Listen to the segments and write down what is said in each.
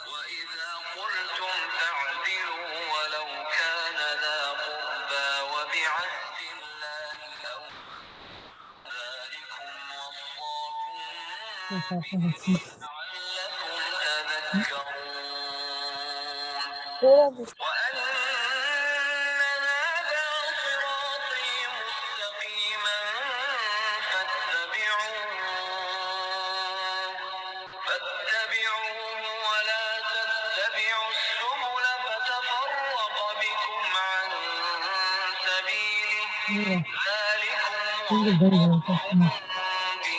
وإذا قلتم فاعدلوا ولو كان ذا قربى وبعهد الله ذلكم وصاكم به لعلكم تذكرون وأن هذا صراطي مستقيما فاتبعوه ولا تتبعوا السبل فتفرق بكم عن سبيله ذلكم وصاكم به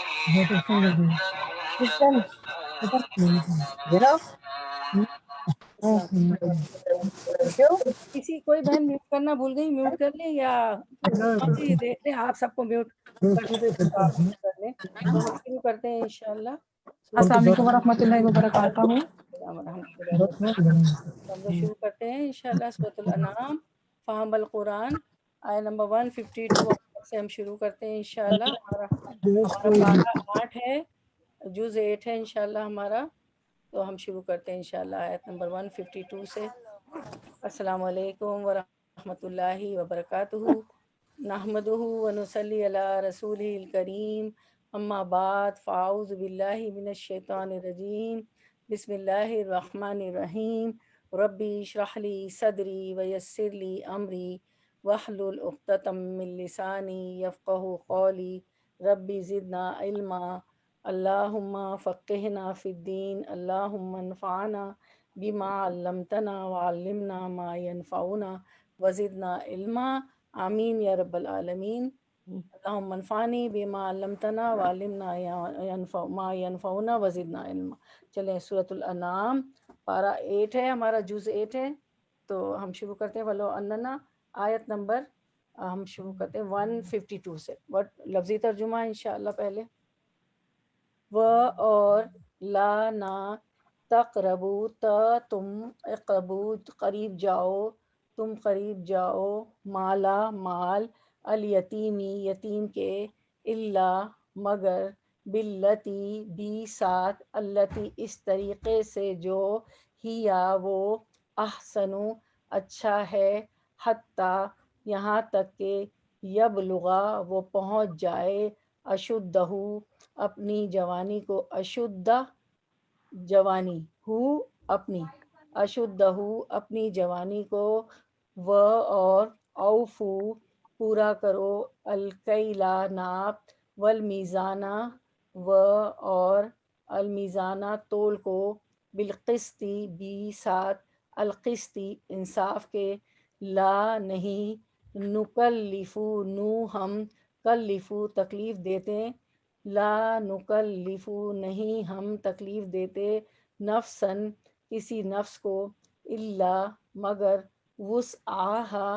لعلكم کیوں کسی کوئی بہن میوٹ کرنا بھول گئی، میوٹ کر لیں یا جی دیکھ لیں آپ سب کو میوٹ کر لیں تو ہم شروع کرتے ہیں انشاءاللہ۔ السلام علیکم ورحمۃ اللہ وبرکاتہ۔ ہم لوگ شروع کرتے ہیں انشاءاللہ سورۃ الانعام فہم القرآن آیت نمبر 152 سے ہم شروع کرتے ہیں انشاءاللہ۔ ہمارا پارہ 8 ہے، جز 8 ہے انشاءاللہ ہمارا، تو ہم شروع کرتے ہیں انشاءاللہ آیت نمبر 152 سے۔ السلام علیکم ورحمۃ اللہ وبرکاتہ، نحمدہ ونصلی علی رسولہ الکریم، اما بعد فاعوذ باللہ من الشیطان الرجیم، بسم اللہ الرحمن الرحیم، ربی اشرح لی صدری ویسر لی امری واحلل عقدۃ من لسانی یفقہوا قولی، ربی زدنا علما، اللہم فقہنا فی الدین، اللہم انفعنا بما علمتنا وعلمنا ما ينفعنا وزدنا علما، آمین یا رب العالمین۔ اللہم انفعنی بما علمتنا وعلمنا ما ينفعنا وزدنا علما۔ چلیں سورۃ الانعام پارہ 8 ہے ہمارا، جز 8 ہے، تو ہم شروع کرتے ہیں ولو اننا آیت نمبر ہم شروع کرتے ہیں 152 سے۔ لفظی ترجمہ انشاءاللہ پہلے، و اور لا نا تقربو تم اقربو قریب جاؤ، تم قریب جاؤ، مالا مال، الیتیمی یتیم کے، الا مگر، باللتی بھی ساتھ، التی اس طریقے سے جو، ہیا وہ، احسنو اچھا ہے، حتیٰ یہاں تک کہ، یبلغا وہ پہنچ جائے، اشدہ اپنی جوانی کو، اشدہ جوانی، ہو اپنی، اشدہ اپنی جوانی کو، و اور، اوفو پورا کرو، الکیلا ناپ، والمیزانہ و اور، المیزانہ تول کو، بالقسطی بھی ساتھ، القسطی انصاف کے، لا نہیں، نکلفو نو ہم، کلفو تکلیف دیتے، لا نکلفو نہیں ہم تکلیف دیتے، نفسن کسی نفس کو، الا مگر، وسعہا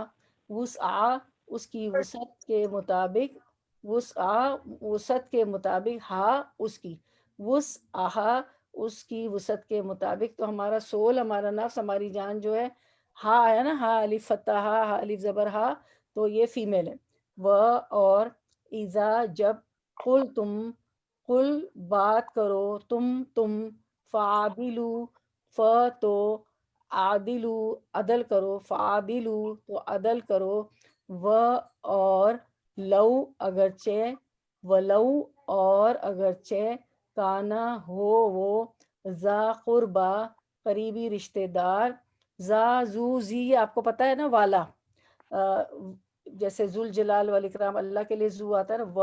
وسع اس کی وسعت کے مطابق، وسع وسعت کے مطابق، ہا اس کی، وسعہا اس کی وسعت کے مطابق۔ تو ہمارا سول، ہمارا نفس، ہماری جان جو ہے، ہا ہے نا، ہا الف فتح ہا الف زبر ہا، تو یہ فیمیل ہے۔ و اور، اذا جب، قل تم، قل بات کرو، تم فعادلو ف تو عادلو عدل کرو، فعادلو تو عدل کرو، و اور، لو اگرچہ، ولو اور اگرچہ، کانا ہو وہ، ذا قربا قریبی رشتہ دار، ذا زو زی آپ کو پتہ ہے نا والا، جیسے ذوالجلال والاکرام اللہ کے لیے زو آتا ہے نا، و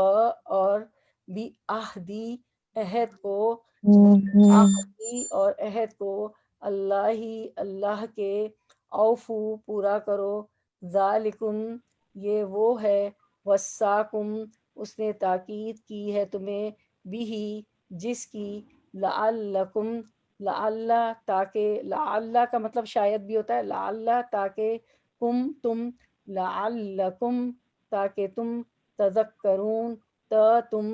اور، بھی عہدی عہد کو، عہدی اور عہد کو، اللہ کے، اوفو پورا کرو، ذالکم یہ وہ ہے، وصاکم اس نے تاکید کی ہے تمہیں، بھی جس کی، لعلکم لعل تاکہ، لعل کا مطلب شاید بھی ہوتا ہے، لعل تاکہ، تم لعلکم تاکہ تم، تذکرون تم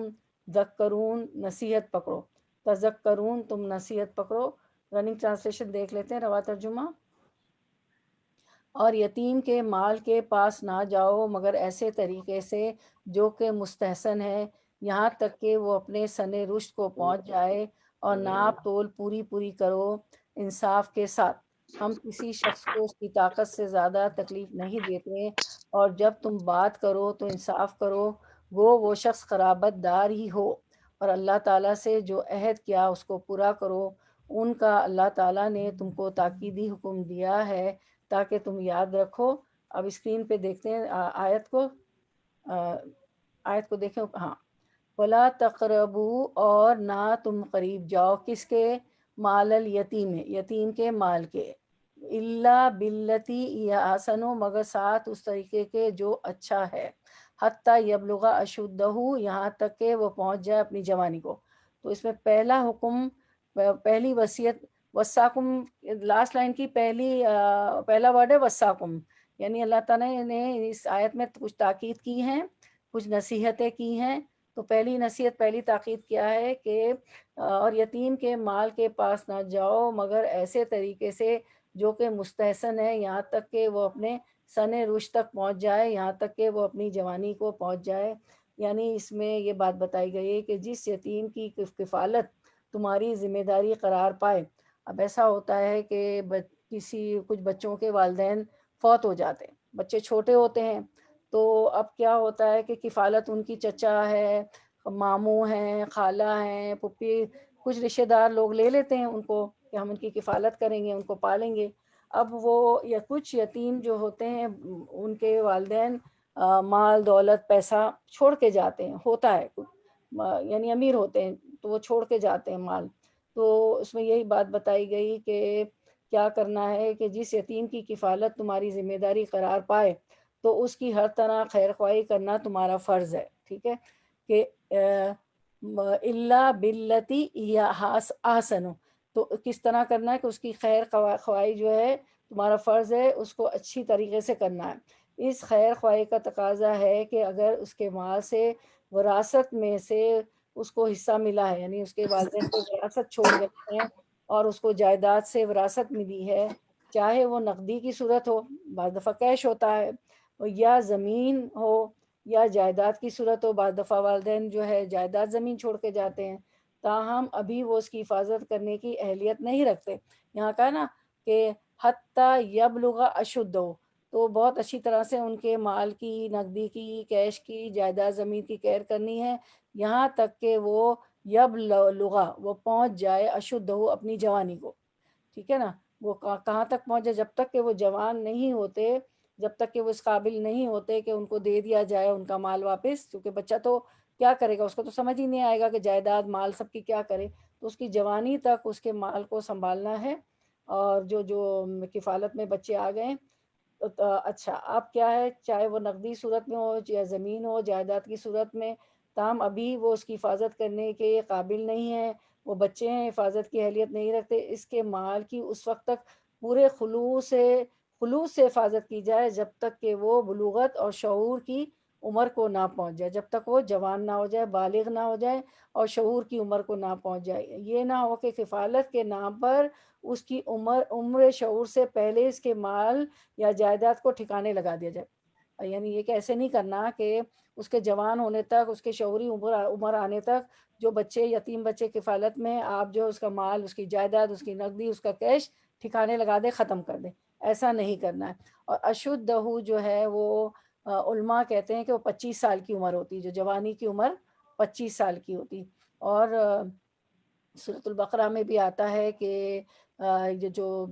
ذکرون نصیحت پکڑو، تذکرون تم نصیحت پکڑو۔ رننگ ٹرانسلیشن دیکھ لیتے ہیں، روا ترجمہ۔ اور یتیم کے مال کے پاس نہ جاؤ مگر ایسے طریقے سے جو کہ مستحسن ہے، یہاں تک کہ وہ اپنے سن رشد کو پہنچ جائے، اور ناپ تول پوری پوری کرو انصاف کے ساتھ۔ ہم کسی شخص کو اس کی طاقت سے زیادہ تکلیف نہیں دیتے، اور جب تم بات کرو تو انصاف کرو، وہ شخص قرابت دار ہی ہو، اور اللہ تعالیٰ سے جو عہد کیا اس کو پورا کرو۔ ان کا اللہ تعالیٰ نے تم کو تاکیدی حکم دیا ہے تاکہ تم یاد رکھو۔ اب اسکرین پہ دیکھتے ہیں آیت کو دیکھیں۔ ہاں، وَلَا تَقْرَبُوا، اور نہ تم قریب جاؤ، کس کے؟ مال الیتیم، یتیم کے مال کے، الا باللتی یا احسن، مگر ساتھ اس طریقے کے جو اچھا ہے، حتیٰ یبلغ اشدہ، یہاں تک کہ وہ پہنچ جائے اپنی جوانی کو۔ تو اس میں پہلا حکم، پہلی وصیت، وصاکم، لاسٹ لائن کی پہلا ورڈ ہے وصاکم، یعنی اللہ تعالیٰ نے اس آیت میں کچھ تاکید کی ہیں، کچھ نصیحتیں کی ہیں۔ تو پہلی نصیحت، پہلی تاکید کیا ہے کہ اور یتیم کے مال کے پاس نہ جاؤ مگر ایسے طریقے سے جو کہ مستحسن ہے، یہاں تک کہ وہ اپنے سن رشد تک پہنچ جائے، یہاں تک کہ وہ اپنی جوانی کو پہنچ جائے۔ یعنی اس میں یہ بات بتائی گئی ہے کہ جس یتیم کی کفالت تمہاری ذمہ داری قرار پائے۔ اب ایسا ہوتا ہے کہ کچھ بچوں کے والدین فوت ہو جاتے ہیں، بچے چھوٹے ہوتے ہیں، تو اب کیا ہوتا ہے کہ کفالت ان کی چچا ہے، ماموں ہیں، خالہ ہیں، پھپھی، کچھ رشتہ دار لوگ لے لیتے ہیں ان کو کہ ہم ان کی کفالت کریں گے، ان کو پالیں گے۔ اب وہ یا کچھ یتیم جو ہوتے ہیں ان کے والدین مال دولت پیسہ چھوڑ کے جاتے ہیں، ہوتا ہے یعنی امیر ہوتے ہیں تو وہ چھوڑ کے جاتے ہیں مال۔ تو اس میں یہی بات بتائی گئی کہ کیا کرنا ہے کہ جس یتیم کی کفالت تمہاری ذمہ داری قرار پائے تو اس کی ہر طرح خیر خواہی کرنا تمہارا فرض ہے، ٹھیک ہے؟ کہ اللہ باللتی یا احسن، تو کس طرح کرنا ہے کہ اس کی خیر خواہی جو ہے تمہارا فرض ہے، اس کو اچھی طریقے سے کرنا ہے۔ اس خیر خواہی کا تقاضا ہے کہ اگر اس کے مال سے وراثت میں سے اس کو حصہ ملا ہے، یعنی اس کے والدین کو وراثت چھوڑ گئے ہیں اور اس کو جائیداد سے وراثت ملی ہے، چاہے وہ نقدی کی صورت ہو، بعض دفعہ کیش ہوتا ہے، یا زمین ہو یا جائیداد کی صورت ہو، بعض دفعہ والدین جو ہے جائیداد زمین چھوڑ کے جاتے ہیں، تاہم ابھی وہ اس کی حفاظت کرنے کی اہلیت نہیں رکھتے۔ یہاں کا نا کہ حتیٰ یبلغ اشدہ، تو بہت اچھی طرح سے ان کے مال کی، نقدی کی، کیش کی، جائیداد زمین کی کیئر کرنی ہے، یہاں تک کہ وہ یبلغ، وہ پہنچ جائے اشدہ، اپنی جوانی کو، ٹھیک ہے نا؟ وہ کہاں تک پہنچے؟ جب تک کہ وہ جوان نہیں ہوتے، جب تک کہ وہ اس قابل نہیں ہوتے کہ ان کو دے دیا جائے ان کا مال واپس، کیونکہ بچہ تو کیا کرے گا، اس کو تو سمجھ ہی نہیں آئے گا کہ جائیداد مال سب کی کیا کرے، تو اس کی جوانی تک اس کے مال کو سنبھالنا ہے۔ اور جو کفالت میں بچے آ گئے، اچھا اب کیا ہے، چاہے وہ نقدی صورت میں ہو یا زمین ہو جائیداد کی صورت میں، تاہم ابھی وہ اس کی حفاظت کرنے کے قابل نہیں ہیں، وہ بچے ہیں، حفاظت کی اہلیت نہیں رکھتے، اس کے مال کی اس وقت تک پورے خلوص سے حفاظت کی جائے جب تک کہ وہ بلوغت اور شعور کی عمر کو نہ پہنچ جائے، جب تک وہ جوان نہ ہو جائے، بالغ نہ ہو جائے اور شعور کی عمر کو نہ پہنچ جائے۔ یہ نہ ہو کہ کفالت کے نام پر اس کی عمر شعور سے پہلے اس کے مال یا جائیداد کو ٹھکانے لگا دیا جائے۔ یعنی یہ کہ ایسے نہیں کرنا کہ اس کے جوان ہونے تک، اس کے شعوری عمر آنے تک جو بچے، یتیم بچے کفالت میں، آپ جو اس کا مال، اس کی جائیداد، اس کی نقدی، اس کا کیش ٹھکانے لگا دے، ختم کر دیں، ایسا نہیں کرنا ہے۔ اور اشدہ جو ہے وہ علماء کہتے ہیں کہ وہ 25 سال کی عمر ہوتی، جو جوانی کی عمر 25 سال کی ہوتی۔ اور سورۃ البقرہ میں بھی آتا ہے کہ جو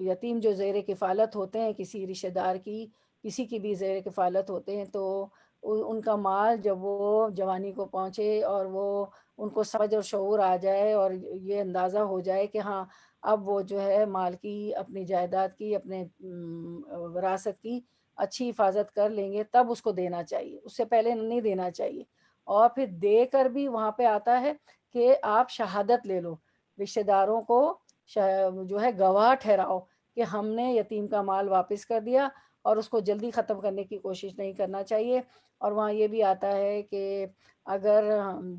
یتیم جو زیر کفالت ہوتے ہیں، کسی رشتہ دار کی، کسی کی بھی زیر کفالت ہوتے ہیں، تو ان کا مال جب وہ جوانی کو پہنچے اور وہ ان کو سمجھ اور شعور آ جائے اور یہ اندازہ ہو جائے کہ ہاں اب وہ جو ہے مال کی، اپنی جائیداد کی، اپنے وراثت کی اچھی حفاظت کر لیں گے، تب اس کو دینا چاہیے، اس سے پہلے نہیں دینا چاہیے۔ اور پھر دے کر بھی وہاں پہ آتا ہے کہ آپ شہادت لے لو، رشتہ داروں کو جو ہے گواہ ٹھہراؤ کہ ہم نے یتیم کا مال واپس کر دیا، اور اس کو جلدی ختم کرنے کی کوشش نہیں کرنا چاہیے۔ اور وہاں یہ بھی آتا ہے کہ اگر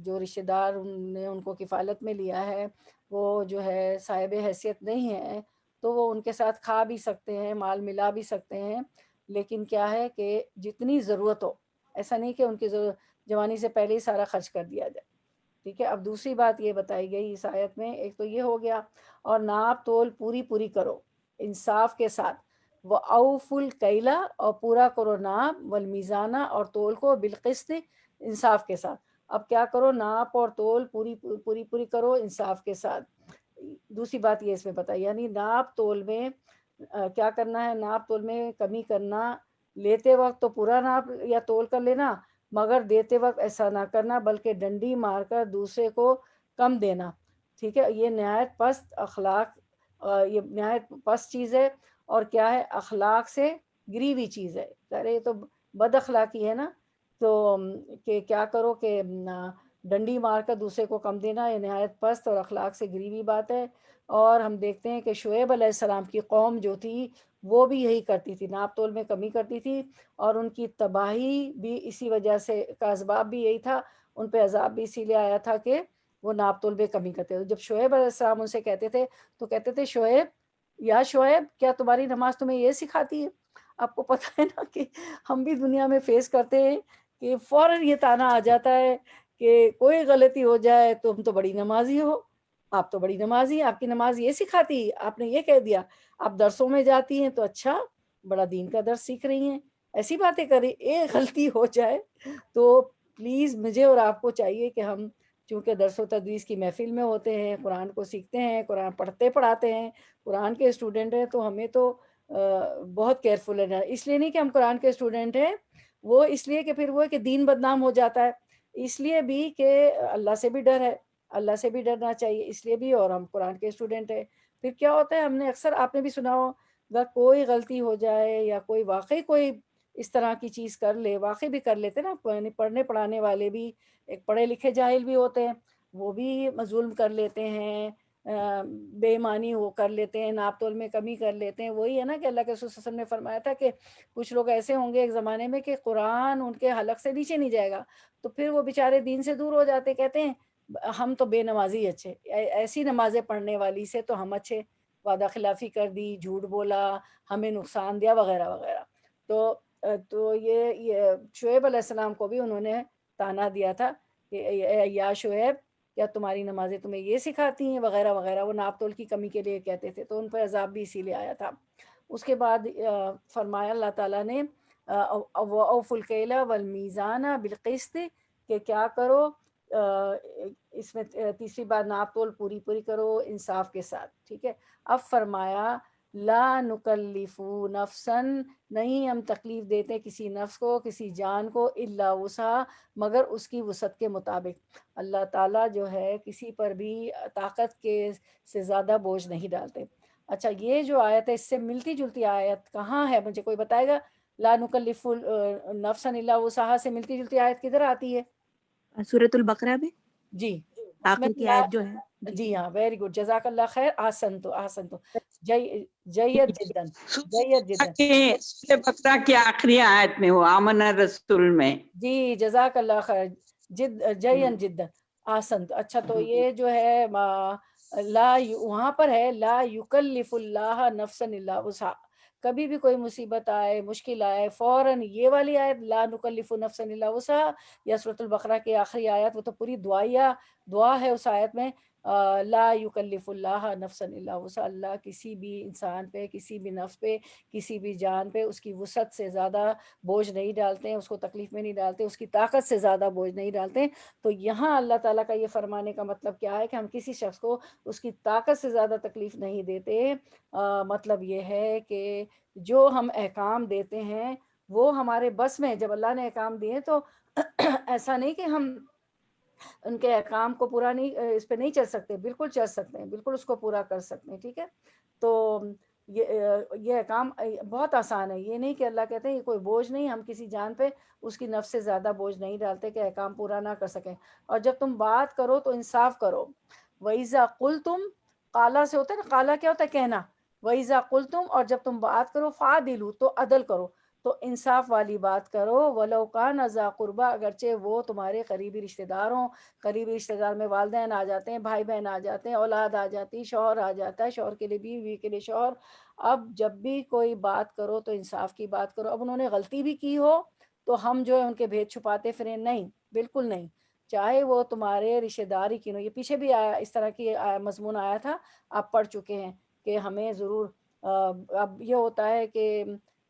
جو رشتہ دار نے ان کو کفالت میں لیا ہے وہ جو ہے صاحب حیثیت نہیں ہے، تو وہ ان کے ساتھ کھا بھی سکتے ہیں، مال ملا بھی سکتے ہیں، لیکن کیا ہے کہ جتنی ضرورت ہو، ایسا نہیں کہ ان کی جوانی سے پہلے ہی سارا خرچ کر دیا جائے۔ ٹھیک ہے. اب دوسری بات یہ بتائی گئی اس آیت میں، ایک تو یہ ہو گیا، اور ناپ تول پوری پوری کرو انصاف کے ساتھ، وہ اوف الکیلا، اور پورا کرو ناپ، والمیزانہ، اور تول کو، بالقسط، انصاف کے ساتھ. اب کیا کرو، ناپ اور تول پوری پوری پوری کرو انصاف کے ساتھ. دوسری بات یہ اس میں بتائی، یعنی ناپ تول میں کیا کرنا ہے، ناپ تول میں کمی کرنا، لیتے وقت تو پورا ناپ یا تول کر لینا، مگر دیتے وقت ایسا نہ کرنا بلکہ ڈنڈی مار کر دوسرے کو کم دینا. ٹھیک ہے، یہ نہایت پست اخلاق، یہ نہایت پست چیز ہے، اور کیا ہے، اخلاق سے گری ہوئی چیز ہے. ارے یہ تو بد اخلاقی ہے نا. تو کہ کیا کرو کہ ڈنڈی مار کر دوسرے کو کم دینا، یہ نہایت پست اور اخلاق سے گری ہوئی بات ہے. اور ہم دیکھتے ہیں کہ شعیب علیہ السلام کی قوم جو تھی وہ بھی یہی کرتی تھی، ناپ تول میں کمی کرتی تھی، اور ان کی تباہی بھی اسی وجہ سے کا اسباب بھی یہی تھا، ان پہ عذاب بھی اسی لیے آیا تھا کہ وہ ناپ تول میں کمی کرتے تھے. جب شعیب علیہ السلام ان سے کہتے تھے تو کہتے تھے، شعیب، یا شعیب، کیا تمہاری نماز تمہیں یہ سکھاتی ہے؟ آپ کو پتہ ہے نا کہ ہم بھی دنیا میں فیس کرتے ہیں کہ فوراً یہ تانا آ جاتا ہے کہ کوئی غلطی ہو جائے تو تم تو بڑی نمازی ہو، آپ تو بڑی نمازی ہیں، آپ کی نماز یہ سکھاتی، آپ نے یہ کہہ دیا. آپ درسوں میں جاتی ہیں تو اچھا بڑا دین کا درس سیکھ رہی ہیں، ایسی باتیں کری. ایک غلطی ہو جائے تو پلیز مجھے اور آپ کو چاہیے کہ ہم چونکہ درس و تدریس کی محفل میں ہوتے ہیں، قرآن کو سیکھتے ہیں، قرآن پڑھاتے ہیں، قرآن کے اسٹوڈنٹ ہیں، تو ہمیں تو بہت کیئرفل رہنا. اس لیے نہیں کہ ہم قرآن کے اسٹوڈنٹ ہیں، وہ اس لیے کہ پھر وہ کہ دین بدنام ہو جاتا ہے، اس لیے بھی کہ اللہ سے بھی ڈر ہے، اللہ سے بھی ڈرنا چاہیے، اس لیے بھی، اور ہم قرآن کے اسٹوڈنٹ ہیں. پھر کیا ہوتا ہے، ہم نے اکثر، آپ نے بھی سنا ہوگا، کوئی غلطی ہو جائے یا کوئی واقعی کوئی اس طرح کی چیز کر لے، واقعی بھی کر لیتے نا، یعنی پڑھنے پڑھانے والے بھی ایک پڑھے لکھے جاہل بھی ہوتے ہیں، وہ بھی ظلم کر لیتے ہیں، بے ایمانی وہ کر لیتے ہیں، ناپ تول میں کمی کر لیتے ہیں. وہی ہے نا کہ اللہ کے رسول صلی اللہ علیہ وسلم نے فرمایا تھا کہ کچھ لوگ ایسے ہوں گے ایک زمانے میں کہ قرآن ان کے حلق سے نیچے نہیں جائے گا، تو پھر وہ بیچارے دین سے دور ہو جاتے. کہتے ہیں ہم تو بے نمازی اچھے، ایسی نمازیں پڑھنے والی سے تو ہم اچھے، وعدہ خلافی کر دی، جھوٹ بولا، ہمیں نقصان دیا، وغیرہ وغیرہ. تو یہ شعیب علیہ السلام کو بھی انہوں نے تانا دیا تھا کہ یا شعیب، کیا تمہاری نمازیں تمہیں یہ سکھاتی ہیں، وغیرہ وغیرہ. وہ ناپ تول کی کمی کے لیے کہتے تھے، تو ان پر عذاب بھی اسی لیے آیا تھا. اس کے بعد فرمایا اللہ تعالیٰ نے، وَأَوْفُوا الْكَيْلَ وَالْمِيزَانَ بِالْقِسْطِ، کہ کیا کرو، اس میں تیسری بات، ناپ تول پوری پوری کرو انصاف کے ساتھ. ٹھیک ہے. اب فرمایا، لا نکلف نفسا، نہیں ہم تکلیف دیتے کسی نفس کو، کسی جان کو، الا وسعہا، مگر اس کی وسعت کے مطابق. اللہ تعالیٰ جو ہے کسی پر بھی طاقت کے سے زیادہ بوجھ نہیں ڈالتے. اچھا، یہ جو آیت ہے اس سے ملتی جلتی آیت کہاں ہے؟ مجھے کوئی بتائے گا؟ لا نکلف نفسا الا وسعہا سے ملتی جلتی آیت کدھر آتی ہے؟ سورۃ البقرہ میں جی، اس میں آخر کی آیت جو ہے. جی ہاں، ویری گڈ، جزاک اللہ خیر، احسنتو جید جدن، جید جدن. سورہ بقرہ کی آخری آیت میں وہ آمن رسول میں. جی جزاک اللہ خیر، جین جدن، احسنت. اچھا، تو یہ جو ہے لا، وہاں پر ہے لا یکلف اللہ نفسا الا وسعہا. کبھی بھی کوئی مصیبت آئے، مشکل آئے، فوراً یہ والی آیت لا نکلف نفسا الا وسعہا، یا سورۃ البقرہ کی آخری آیت، وہ تو پوری دعا ہے اس آیت میں، لا یکلف اللہ نفسا الا وسعہا. اللہ کسی بھی انسان پہ، کسی بھی نفس پہ، کسی بھی جان پہ اس کی وسعت سے زیادہ بوجھ نہیں ڈالتے ہیں، اس کو تکلیف میں نہیں ڈالتے، اس کی طاقت سے زیادہ بوجھ نہیں ڈالتے. تو یہاں اللہ تعالیٰ کا یہ فرمانے کا مطلب کیا ہے کہ ہم کسی شخص کو اس کی طاقت سے زیادہ تکلیف نہیں دیتے. مطلب یہ ہے کہ جو ہم احکام دیتے ہیں وہ ہمارے بس میں، جب اللہ نے احکام دیے تو ایسا نہیں کہ ہم ان کے احکام کو پورا نہیں، اس پہ نہیں چل سکتے، بالکل چل سکتے ہیں، بالکل اس کو پورا کر سکتے ہیں. ٹھیک ہے. تو یہ کام بہت آسان ہے، یہ نہیں کہ اللہ کہتے ہیں یہ کوئی بوجھ نہیں، ہم کسی جان پہ اس کی نفس سے زیادہ بوجھ نہیں ڈالتے کہ احکام پورا نہ کر سکیں. اور جب تم بات کرو تو انصاف کرو. وَإِذَا قُلْتُمْ، قَالَ سے ہوتا ہے نا، قَالَ کیا ہوتا ہے؟ کہنا. وَإِذَا قُلْتُمْ، اور جب تم بات کرو، فَعْدِلُوا، تو عدل کرو، تو انصاف والی بات کرو. وَلَوْ كَانَ ذَا قُرْبَىٰ، اگرچہ وہ تمہارے قریبی رشتہ دار ہوں. قریبی رشتہ دار میں والدین آ جاتے ہیں، بھائی بہن آ جاتے ہیں، اولاد آ جاتی، شوہر آ جاتا ہے، شوہر کے لیے بیوی، بیوی کے لیے شوہر. اب جب بھی کوئی بات کرو تو انصاف کی بات کرو. اب انہوں نے غلطی بھی کی ہو تو ہم جو ہے ان کے بھید چھپاتے پھریں؟ نہیں، بالکل نہیں. چاہے وہ تمہارے رشتہ دار ہی کیوں. یہ پیچھے بھی آیا اس طرح کی مضمون آیا تھا، آپ پڑھ چکے ہیں کہ ہمیں ضرور اب یہ ہوتا ہے کہ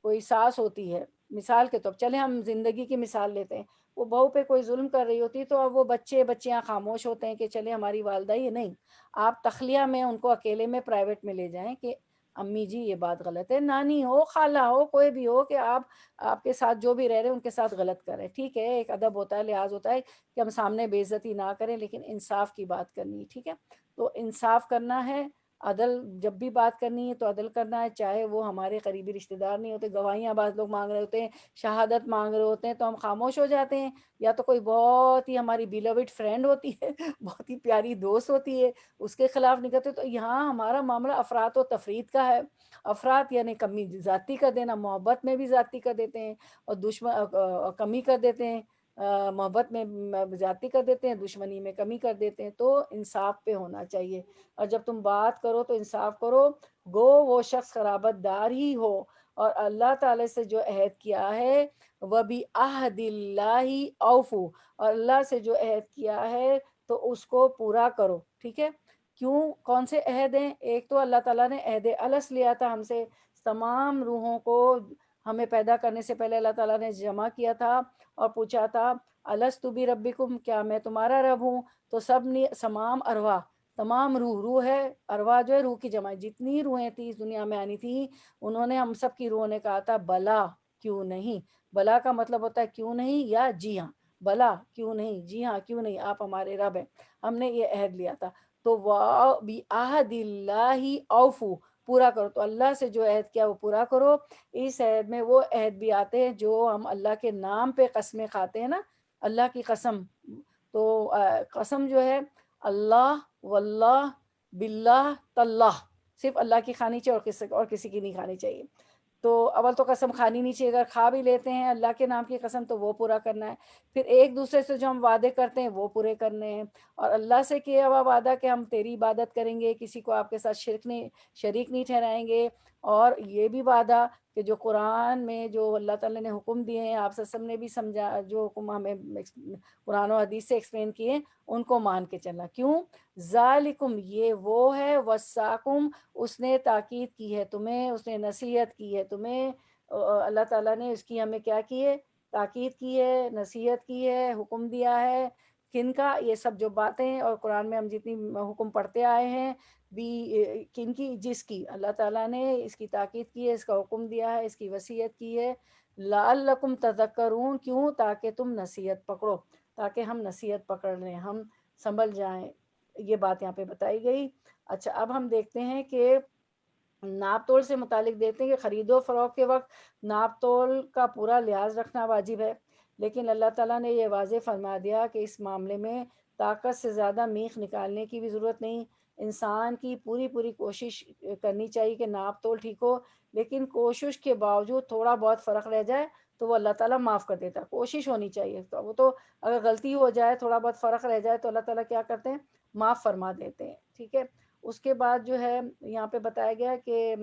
کوئی ساس ہوتی ہے مثال کے طور، چلے ہم زندگی کی مثال لیتے ہیں، وہ بہو پہ کوئی ظلم کر رہی ہوتی ہے تو اب وہ بچیاں خاموش ہوتے ہیں کہ چلے ہماری والدہ ہی نہیں. آپ تخلیہ میں ان کو اکیلے میں پرائیویٹ میں لے جائیں کہ امی جی یہ بات غلط ہے، نانی ہو خالہ ہو کوئی بھی ہو، کہ آپ کے ساتھ جو بھی رہ رہے ہیں ان کے ساتھ غلط کریں. ٹھیک ہے، ایک ادب ہوتا ہے، لحاظ ہوتا ہے کہ ہم سامنے بے عزتی نہ کریں، لیکن انصاف کی بات کرنی ہے. ٹھیک ہے، تو انصاف کرنا ہے، عدل جب بھی بات کرنی ہے تو عدل کرنا ہے، چاہے وہ ہمارے قریبی رشتہ دار نہیں ہوتے. گواہیاں بعض لوگ مانگ رہے ہوتے ہیں، شہادت مانگ رہے ہوتے ہیں تو ہم خاموش ہو جاتے ہیں، یا تو کوئی بہت ہی ہماری بیلوڈ فرینڈ ہوتی ہے بہت ہی پیاری دوست ہوتی ہے اس کے خلاف نہیں کرتے. تو یہاں ہمارا معاملہ افراط و تفرید کا ہے. افراط یعنی کمی ذاتی کر دینا، محبت میں بھی ذاتی کر دیتے ہیں، اور کمی کر دیتے ہیں، محبت میں زیادتی کر دیتے ہیں، دشمنی میں کمی کر دیتے ہیں. تو انصاف پہ ہونا چاہیے، اور جب تم بات کرو تو انصاف کرو، گو وہ شخص قرابت دار ہی ہو. اور اللہ تعالی سے جو عہد کیا ہے وَبِعَهْدِ اللَّهِ أَوْفُوا، اور اللہ سے جو عہد کیا ہے تو اس کو پورا کرو. ٹھیک ہے، کیوں کون سے عہد ہیں؟ ایک تو اللہ تعالیٰ نے عہد الس لیا تھا ہم سے، تمام روحوں کو ہمیں پیدا کرنے سے پہلے اللہ تعالیٰ نے جمع کیا تھا اور پوچھا تھا الستُ بربکم، کیا میں تمہارا رب ہوں؟ تو سب نے تمام ارواح، تمام روح ہے، ارواح جو ہے روح کی جمع، جتنی روحیں تھی اس دنیا میں آنی تھی انہوں نے، ہم سب کی روحوں نے کہا تھا بلا کیوں نہیں. بلا کا مطلب ہوتا ہے کیوں نہیں یا جی ہاں. بلا کیوں نہیں، جی ہاں کیوں نہیں، آپ ہمارے رب ہیں. ہم نے یہ عہد لیا تھا. تو بِعَهْدِ اللَّهِ أَوْفُوا، پورا کرو. تو اللہ سے جو عہد کیا وہ پورا کرو. اس عہد میں وہ عہد بھی آتے ہیں جو ہم اللہ کے نام پہ قسمیں کھاتے ہیں نا، اللہ کی قسم. تو قسم جو ہے اللہ واللہ باللہ تاللہ، صرف اللہ کی کھانی چاہیے اور کسی کی نہیں کھانی چاہیے. تو اول تو قسم کھانی نہیں چاہیے، اگر کھا بھی لیتے ہیں اللہ کے نام کی قسم تو وہ پورا کرنا ہے. پھر ایک دوسرے سے جو ہم وعدے کرتے ہیں وہ پورے کرنے ہیں. اور اللہ سے کیا ہوا وعدہ کہ ہم تیری عبادت کریں گے، کسی کو آپ کے ساتھ شریک نہیں ٹھہرائیں گے. اور یہ بھی وعدہ کہ جو قرآن میں جو اللہ تعالیٰ نے حکم دیے ہیں، آپ وسلم نے بھی سمجھا، جو حکم ہمیں قرآن و حدیث سے ایکسپلین کیے ان کو مان کے چلنا. کیوں؟ ذالکم، یہ وہ ہے، وصاکم، اس نے تاکید کی ہے تمہیں، اس نے نصیحت کی ہے تمہیں. اللہ تعالیٰ نے اس کی ہمیں کیا کی ہے؟ تاکید کی ہے، نصیحت کی ہے، حکم دیا ہے. کن کا؟ یہ سب جو باتیں اور قرآن میں ہم جتنی حکم پڑھتے آئے ہیں بھی، کن کی؟ جس کی اللہ تعالیٰ نے اس کی تاکید کی ہے، اس کا حکم دیا ہے، اس کی وصیت کی ہے. لعلکم تذکرون، کیوں؟ تاکہ تم نصیحت پکڑو، تاکہ ہم نصیحت پکڑ لیں، ہم سنبھل جائیں. یہ بات یہاں پہ بتائی گئی. اچھا، اب ہم دیکھتے ہیں کہ ناپ تول سے متعلق دیکھتے ہیں کہ خرید و فروخت کے وقت ناپ تول کا پورا لحاظ رکھنا واجب ہے. لیکن اللہ تعالیٰ نے یہ واضح فرما دیا کہ اس معاملے میں طاقت سے زیادہ میخ نکالنے کی بھی ضرورت نہیں. انسان کی پوری کوشش کرنی چاہیے کہ ناپ تول ٹھیک ہو، لیکن کوشش کے باوجود تھوڑا بہت فرق رہ جائے تو وہ اللہ تعالیٰ معاف کر دیتا. کوشش ہونی چاہیے. تو وہ تو اگر غلطی ہو جائے، تھوڑا بہت فرق رہ جائے تو اللہ تعالیٰ کیا کرتے ہیں؟ معاف فرما دیتے ہیں. ٹھیک ہے، اس کے بعد جو ہے یہاں پہ بتایا گیا کہ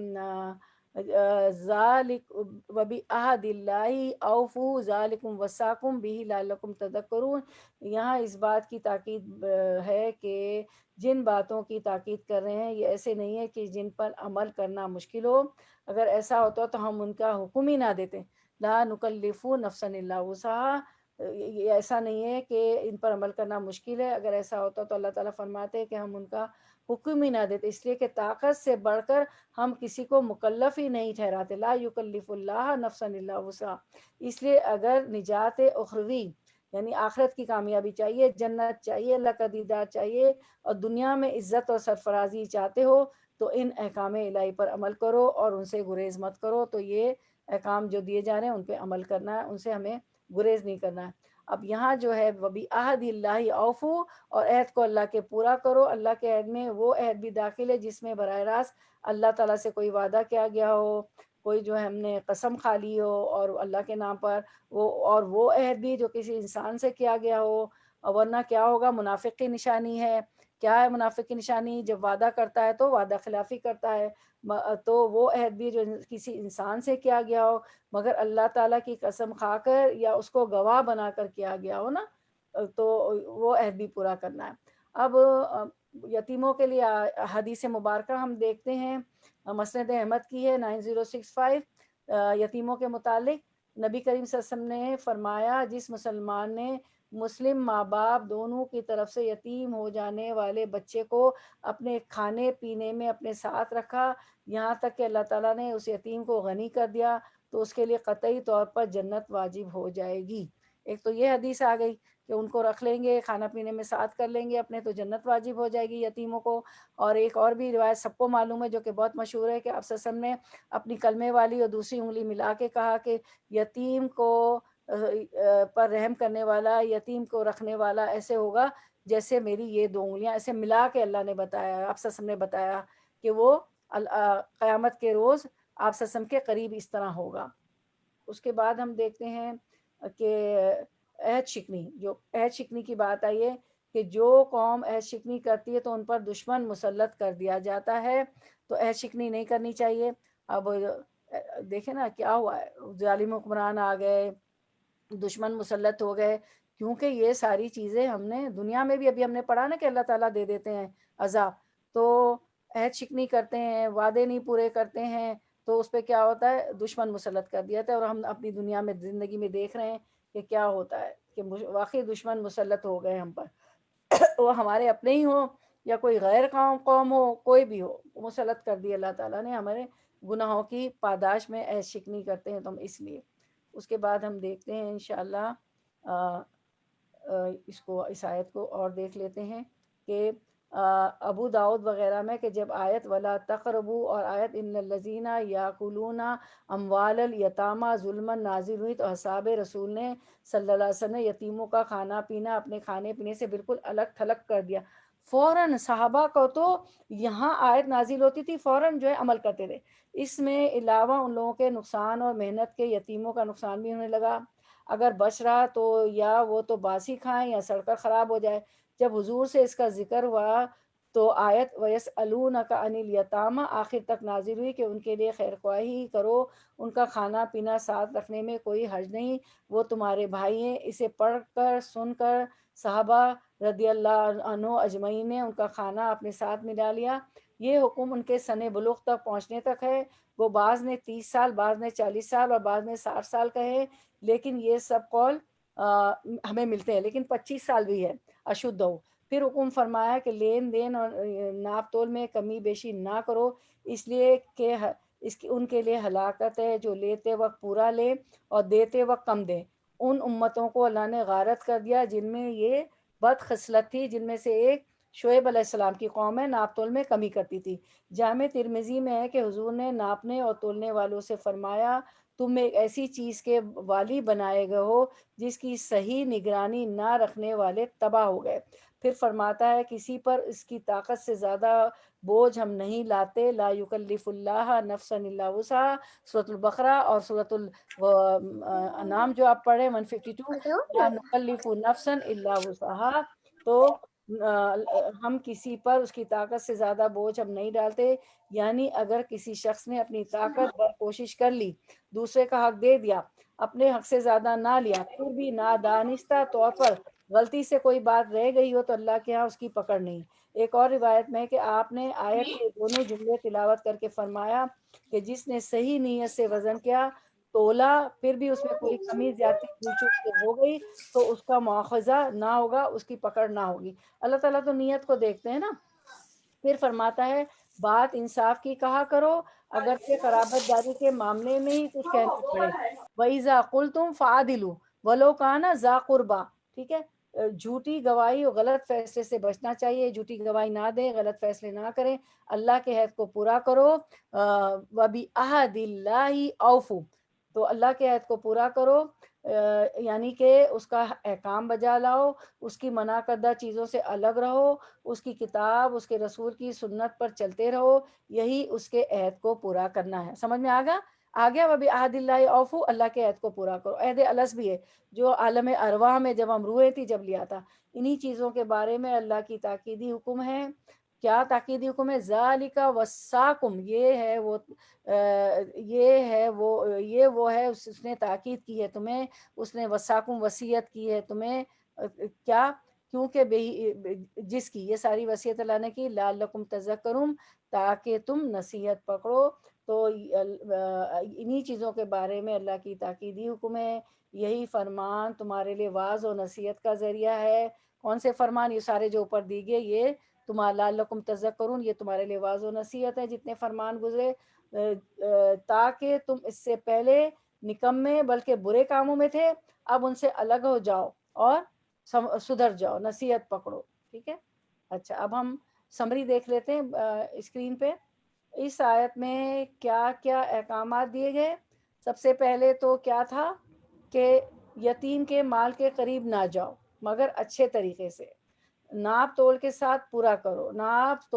ذالک وبعہد اللہ اوفوا ذالکم وصاکم بہ لعلکم تذکرون. یہاں اس بات کی تاکید ہے کہ جن باتوں کی تاکید کر رہے ہیں یہ ایسے نہیں ہے کہ جن پر عمل کرنا مشکل ہو. اگر ایسا ہوتا تو ہم ان کا حکم ہی نہ دیتے. لا نکلف نفسا الا وسعها، یہ ایسا نہیں ہے کہ ان پر عمل کرنا مشکل ہے. اگر ایسا ہوتا تو اللہ تعالیٰ فرماتے ہیں کہ ہم ان کا حکم ہی نہ دیتے، اس لیے کہ طاقت سے بڑھ کر ہم کسی کو مکلف ہی نہیں ٹھہراتے. لا یکلف اللہ نفسا الا وسعها. اس لیے اگر نجات اخروی یعنی آخرت کی کامیابی چاہیے، جنت چاہیے، اللہ کا دیدار چاہیے، اور دنیا میں عزت اور سرفرازی چاہتے ہو تو ان احکام الہی پر عمل کرو اور ان سے گریز مت کرو. تو یہ احکام جو دیے جا رہے ہیں ان پہ عمل کرنا ہے، ان سے ہمیں گریز نہیں کرنا ہے. اب یہاں جو ہے وبعہد اللہ اوفوا، اور عہد کو اللہ کے پورا کرو. اللہ کے عہد میں وہ عہد بھی داخل ہے جس میں براہ راست اللہ تعالیٰ سے کوئی وعدہ کیا گیا ہو، کوئی جو ہے ہم نے قسم کھا لی ہو اور اللہ کے نام پر، وہ عہد بھی جو کسی انسان سے کیا گیا ہو. ورنہ کیا ہوگا؟ منافق کی نشانی ہے. کیا ہے منافق کی نشانی؟ جب وعدہ کرتا ہے تو وعدہ خلافی کرتا ہے. تو وہ عہد بھی جو کسی انسان سے کیا گیا ہو مگر اللہ تعالیٰ کی قسم کھا کر یا اس کو گواہ بنا کر کیا گیا ہو نا، تو وہ عہد بھی پورا کرنا ہے۔ اب یتیموں کے لیے حدیث مبارکہ ہم دیکھتے ہیں، مسند احمد کی ہے 9065۔ یتیموں کے متعلق نبی کریم صلی اللہ علیہ وسلم نے فرمایا، جس مسلمان نے مسلم ماں باپ دونوں کی طرف سے یتیم ہو جانے والے بچے کو اپنے کھانے پینے میں اپنے ساتھ رکھا یہاں تک کہ اللہ تعالیٰ نے اس یتیم کو غنی کر دیا، تو اس کے لیے قطعی طور پر جنت واجب ہو جائے گی۔ ایک تو یہ حدیث آ گئی کہ ان کو رکھ لیں گے، کھانا پینے میں ساتھ کر لیں گے اپنے، تو جنت واجب ہو جائے گی یتیموں کو۔ اور ایک اور بھی روایت سب کو معلوم ہے جو کہ بہت مشہور ہے، کہ آپ صلی اللہ علیہ وسلم نے اپنی کلمے والی اور دوسری انگلی ملا کے کہا کہ یتیم کو پر رحم کرنے والا، یتیم کو رکھنے والا ایسے ہوگا جیسے میری یہ دو انگلیاں، ایسے ملا کے اللہ نے بتایا، آپ صلی اللہ علیہ وسلم نے بتایا کہ وہ قیامت کے روز آپ صلی اللہ علیہ وسلم کے قریب اس طرح ہوگا۔ اس کے بعد ہم دیکھتے ہیں کہ عہد شکنی، جو عہد شکنی کی بات آئی ہے کہ جو قوم عہد شکنی کرتی ہے تو ان پر دشمن مسلط کر دیا جاتا ہے، تو عہد شکنی نہیں کرنی چاہیے۔ اب دیکھیں نا کیا ہوا ہے، ظالم حکمران آ گئے، دشمن مسلط ہو گئے، کیونکہ یہ ساری چیزیں ہم نے دنیا میں بھی ابھی ہم نے پڑھا نا کہ اللہ تعالیٰ دے دیتے ہیں عذاب، تو عہد شکنی کرتے ہیں، وعدے نہیں پورے کرتے ہیں، تو اس پہ کیا ہوتا ہے، دشمن مسلط کر دیا تھا۔ اور ہم اپنی دنیا میں زندگی میں دیکھ رہے ہیں کہ کیا ہوتا ہے، کہ واقعی دشمن مسلط ہو گئے ہم پر وہ ہمارے اپنے ہی ہوں یا کوئی غیر قوم ہو، کوئی بھی ہو، مسلط کر دی اللہ تعالیٰ نے ہمارے گناہوں کی پاداش میں عہد شکنی کرتے ہیں تو ہم اس لیے۔ اس کے بعد ہم دیکھتے ہیں انشاءاللہ اس آیت کو اور دیکھ لیتے ہیں کہ ابو داؤد وغیرہ میں کہ جب آیت ولا تقربوا اور آیت ان الذین یاکلون اموال الیتامی ظلما نازل ہوئی، تو اصحاب رسول نے صلی اللہ علیہ وسلم نے یتیموں کا کھانا پینا اپنے کھانے پینے سے بالکل الگ تھلگ کر دیا۔ فوراً صحابہ کو تو یہاں آیت نازل ہوتی تھی فوراً جو ہے عمل کرتے تھے، اس میں علاوہ ان لوگوں کے نقصان اور محنت کے یتیموں کا نقصان بھی ہونے لگا، اگر بچ رہا تو یا وہ تو باسی کھائیں یا سڑ کر خراب ہو جائے۔ جب حضور سے اس کا ذکر ہوا تو آیت وَيَسْأَلُونَكَ عَنِ الْيَتَامَى آخر تک نازل ہوئی کہ ان کے لیے خیر خواہی کرو، ان کا کھانا پینا ساتھ رکھنے میں کوئی حرج نہیں، وہ تمہارے بھائی ہیں۔ اسے پڑھ کر سن کر صحابہ رضی اللہ عنہ اجمعین نے ان کا کھانا اپنے ساتھ ملا لیا۔ یہ حکم ان کے سن بلوغ تک پہنچنے تک ہے، وہ بعض نے 30 سال، بعض نے 40 سال اور بعض نے 60 سال کہے، لیکن یہ سب قول ہمیں ملتے ہیں، لیکن 25 سال بھی ہے اشدھ ہو۔ پھر حکم فرمایا کہ لین دین اور ناپ تول میں کمی بیشی نہ کرو، اس لیے کہ ان کے لیے ہلاکت ہے جو لیتے وقت پورا لے اور دیتے وقت کم دے۔ ان امتوں کو اللہ نے غارت کر دیا جن میں یہ بد خصلت تھی، جن میں سے ایک شعیب علیہ السلام کی قوم ہے، ناپ تول میں کمی کرتی تھی۔ جامع ترمذی میں ہے کہ حضور نے ناپنے اور تولنے والوں سے فرمایا تم ایک ایسی چیز کے والی بنائے گئے ہو جس کی صحیح نگرانی نہ رکھنے والے تباہ ہو گئے۔ پھر فرماتا ہے کسی پر اس کی طاقت سے زیادہ بوجھ ہم نہیں لاتے، لا یکلف اللہ نفسا الا وسعہا، سورۃ البقرہ اور سورۃ الانعام جو آپ پڑھیں 152، لا نکلف نفسا الا وسعہا، تو ہم کسی پر اس کی طاقت سے زیادہ بوجھ ہم نہیں ڈالتے، یعنی اگر کسی شخص نے اپنی طاقت پر کوشش کر لی، دوسرے کا حق دے دیا، اپنے حق سے زیادہ نہ لیا، پھر بھی نادانستہ طور پر غلطی سے کوئی بات رہ گئی ہو تو اللہ کے ہاں اس کی پکڑ نہیں۔ ایک اور روایت میں کہ آپ نے آیت کے دونوں جملے تلاوت کر کے فرمایا کہ جس نے صحیح نیت سے وزن کیا، تولا، پھر بھی اس میں کوئی کمی زیادتی بھول چوک سے ہو گئی تو اس کا مواخذہ نہ ہوگا، اس کی پکڑ نہ ہوگی۔ اللہ تعالیٰ تو نیت کو دیکھتے ہیں نا۔ پھر فرماتا ہے بات انصاف کی کہا کرو، اگرچہ قرابت داری کے معاملے میں ہی کچھ کہنا پڑے۔ وَإِذَا قُلْتُمْ فَعَدِلُوا وَلَوْ كَانَ ذَا قُرْبَىٰ، ٹھیک ہے، جھوٹی گواہی اور غلط فیصلے سے بچنا چاہیے، جھوٹی گواہی نہ دیں، غلط فیصلے نہ کریں، اللہ کے عہد کو پورا کرو۔ وَبِعَهْدِ اللَّهِ أَوْفُوا، تو اللہ کے عہد کو پورا کرو، یعنی کہ اس کا احکام بجا لاؤ، اس کی منع کردہ چیزوں سے الگ رہو، اس کی کتاب، اس کے رسول کی سنت پر چلتے رہو، یہی اس کے عہد کو پورا کرنا ہے۔ سمجھ میں آ گیا وَبِعَهْدِ اللَّهِ أَوْفُوا، اللہ کے عہد کو پورا کرو۔ عہد الست بھی ہے جو عالم ارواح میں جب ہم روحیں تھی جب لیا تھا، انہی چیزوں کے بارے میں اللہ کی تاکیدی حکم ہے۔ کیا تاکیدی حکم ہے؟ ذَلِكَ وَصَّاكُمْ، یہ وہ ہے اس نے تاکید کی ہے تمہیں، اس نے وصاکم وصیت کی ہے تمہیں کیا؟ کیونکہ جس کی، یہ ساری وصیت اللہ نے کی، لعلکم تذکرون، تاکہ تم نصیحت پکڑو. تو انہی چیزوں کے بارے میں اللہ کی تاکیدی حکم ہے. یہی فرمان تمہارے لیے واعظ و نصیحت کا ذریعہ ہے. کون سے فرمان؟ یہ سارے جو اوپر دیے، یہ تمہارا لعلکم تذکرون، یہ تمہارے لیے واعظ و نصیحت ہے جتنے فرمان گزرے، تاکہ تم اس سے پہلے نکمے بلکہ برے کاموں میں تھے، اب ان سے الگ ہو جاؤ اور سدھر جاؤ، نصیحت پکڑو. ٹھیک ہے. اچھا، اب ہم سمری دیکھ لیتے ہیں اسکرین پہ. اس آیت میں کیا کیا احکامات دیے گئے؟ سب سے پہلے تو کیا تھا کہ یتیم کے مال کے قریب نہ جاؤ مگر اچھے طریقے سے، ناپ تول کے ساتھ پورا کرو. ناپ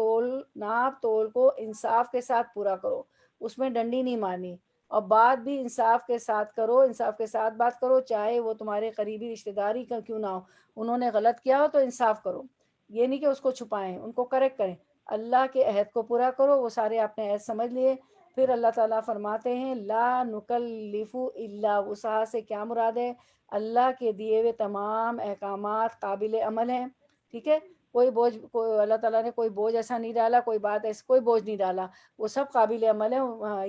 تول کو انصاف کے ساتھ پورا کرو، اس میں ڈنڈی نہیں مارنی. اور بات بھی انصاف کے ساتھ کرو، انصاف کے ساتھ بات کرو، چاہے وہ تمہارے قریبی رشتہ داری کا کیوں نہ ہو. انہوں نے غلط کیا ہو تو انصاف کرو، یہ نہیں کہ اس کو چھپائیں، ان کو کریکٹ کریں. اللہ کے عہد کو پورا کرو. وہ سارے آپ نے عہد سمجھ لیے. پھر اللہ تعالیٰ فرماتے ہیں لا نکلف الا وسعہا سے کیا مراد ہے؟ اللہ کے دیے ہوئے تمام احکامات قابل عمل ہیں. ٹھیک ہے. کوئی اللہ تعالیٰ نے کوئی بوجھ ایسا نہیں ڈالا، کوئی بات ایسا کوئی بوجھ نہیں ڈالا، وہ سب قابل عمل ہے.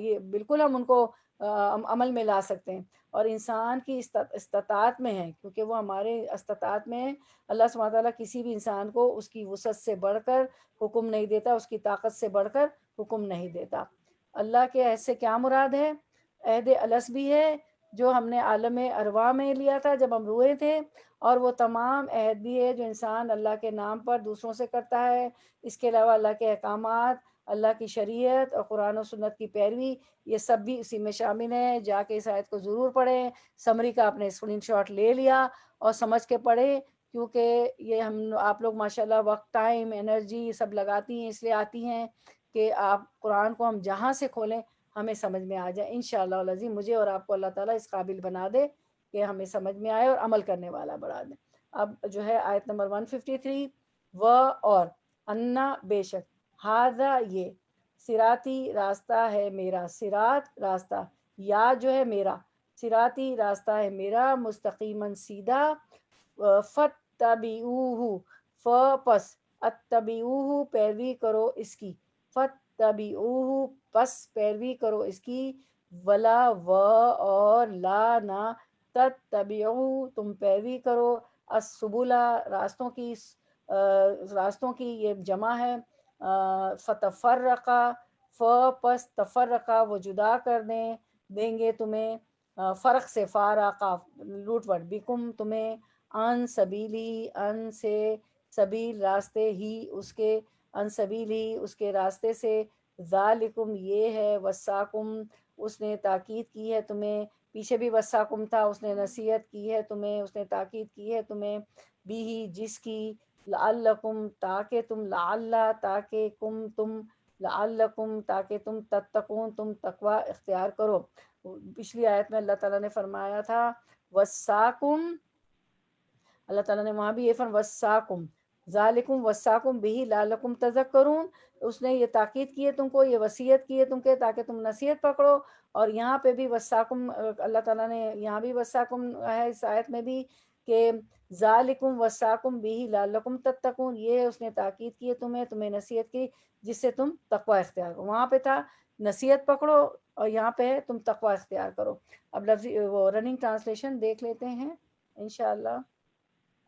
یہ بالکل ہم ان کو عمل میں لا سکتے ہیں. اور انسان کی استطاعت میں ہے، کیونکہ وہ ہمارے استطاعت میں ہے. اللہ سبحانہ تعالیٰ کسی بھی انسان کو اس کی وسعت سے بڑھ کر حکم نہیں دیتا، اس کی طاقت سے بڑھ کر حکم نہیں دیتا. اللہ کے عہد سے کیا مراد ہے؟ عہد الس بھی ہے جو ہم نے عالم ارواح میں لیا تھا جب ہم روئے تھے، اور وہ تمام عہد بھی ہے جو انسان اللہ کے نام پر دوسروں سے کرتا ہے. اس کے علاوہ اللہ کے احکامات، اللہ کی شریعت اور قرآن و سنت کی پیروی، یہ سب بھی اسی میں شامل ہیں. جا کے اس آیت کو ضرور پڑھیں. سمری کا آپ نے اسکرین شاٹ لے لیا اور سمجھ کے پڑھیں، کیونکہ یہ آپ لوگ ماشاءاللہ وقت، ٹائم، انرجی سب لگاتی ہیں، اس لیے آتی ہیں کہ آپ قرآن کو ہم جہاں سے کھولیں ہمیں سمجھ میں آ جائے. انشاءاللہ العظیم مجھے اور آپ کو اللہ تعالیٰ اس قابل بنا دے کہ ہمیں سمجھ میں آئے اور عمل کرنے والا بنا دے. اب جو ہے آیت نمبر 153، و اور انا بے شک، ہاذا یہ، صراطی راستہ ہے میرا، صراط راستہ، یا جو ہے میرا، صراطی راستہ ہے میرا، مستقیما سیدھا، فتبعوہ، پس اتبعوہ پیروی کرو اس کی، فتبعوہ پس پیروی کرو اس کی، ولا و اور لا نہ، تتبعو تم پیروی کرو، السبلا راستوں کی یہ جمع ہے، فتفرقہ، پس تفرقہ وہ جدا کر دیں گے تمہیں، فرق سے فارقہ روٹ ورڈ، بکم تمہیں، ان سبیلی ان سے، سبیل راستے ہی اس کے، ان سبیلی اس کے راستے سے، ذالکم یہ ہے، وصاکم اس نے تاکید کی ہے تمہیں، پیچھے بھی وصاکم تھا، اس نے نصیحت کی ہے تمہیں، اس نے تاکید کی ہے تمہیں، بھی جس کی، لعلکم تاکہ تم، تاکہ تم، لعلکم تاکہ تم، تتقون تم تقوی اختیار کرو. پچھلی آیت میں اللہ تعالیٰ نے فرمایا تھا وصاکم، اللہ تعالیٰ نے وہاں بھی یہ وصاکم، ذالکم وصاکم بھی لعلکم تذکرون، اس نے یہ تاکید کی ہے تم کو، یہ وصیت کی ہے تم کے تاکہ تم نصیحت پکڑو. اور یہاں پہ بھی وصاکم، اللہ تعالیٰ نے یہاں بھی وصاکم ہے اس آیت میں بھی کہ ذالکم وصاکم بھی لعلکم تتقون، یہ اس نے تاکید کی ہے تمہیں نصیحت کی جس سے تم تقوی اختیار کرو. وہاں پہ تھا نصیحت پکڑو اور یہاں پہ ہے تم تقوی اختیار کرو. اب لفظی وہ رننگ ٹرانسلیشن دیکھ لیتے ہیں انشاءاللہ.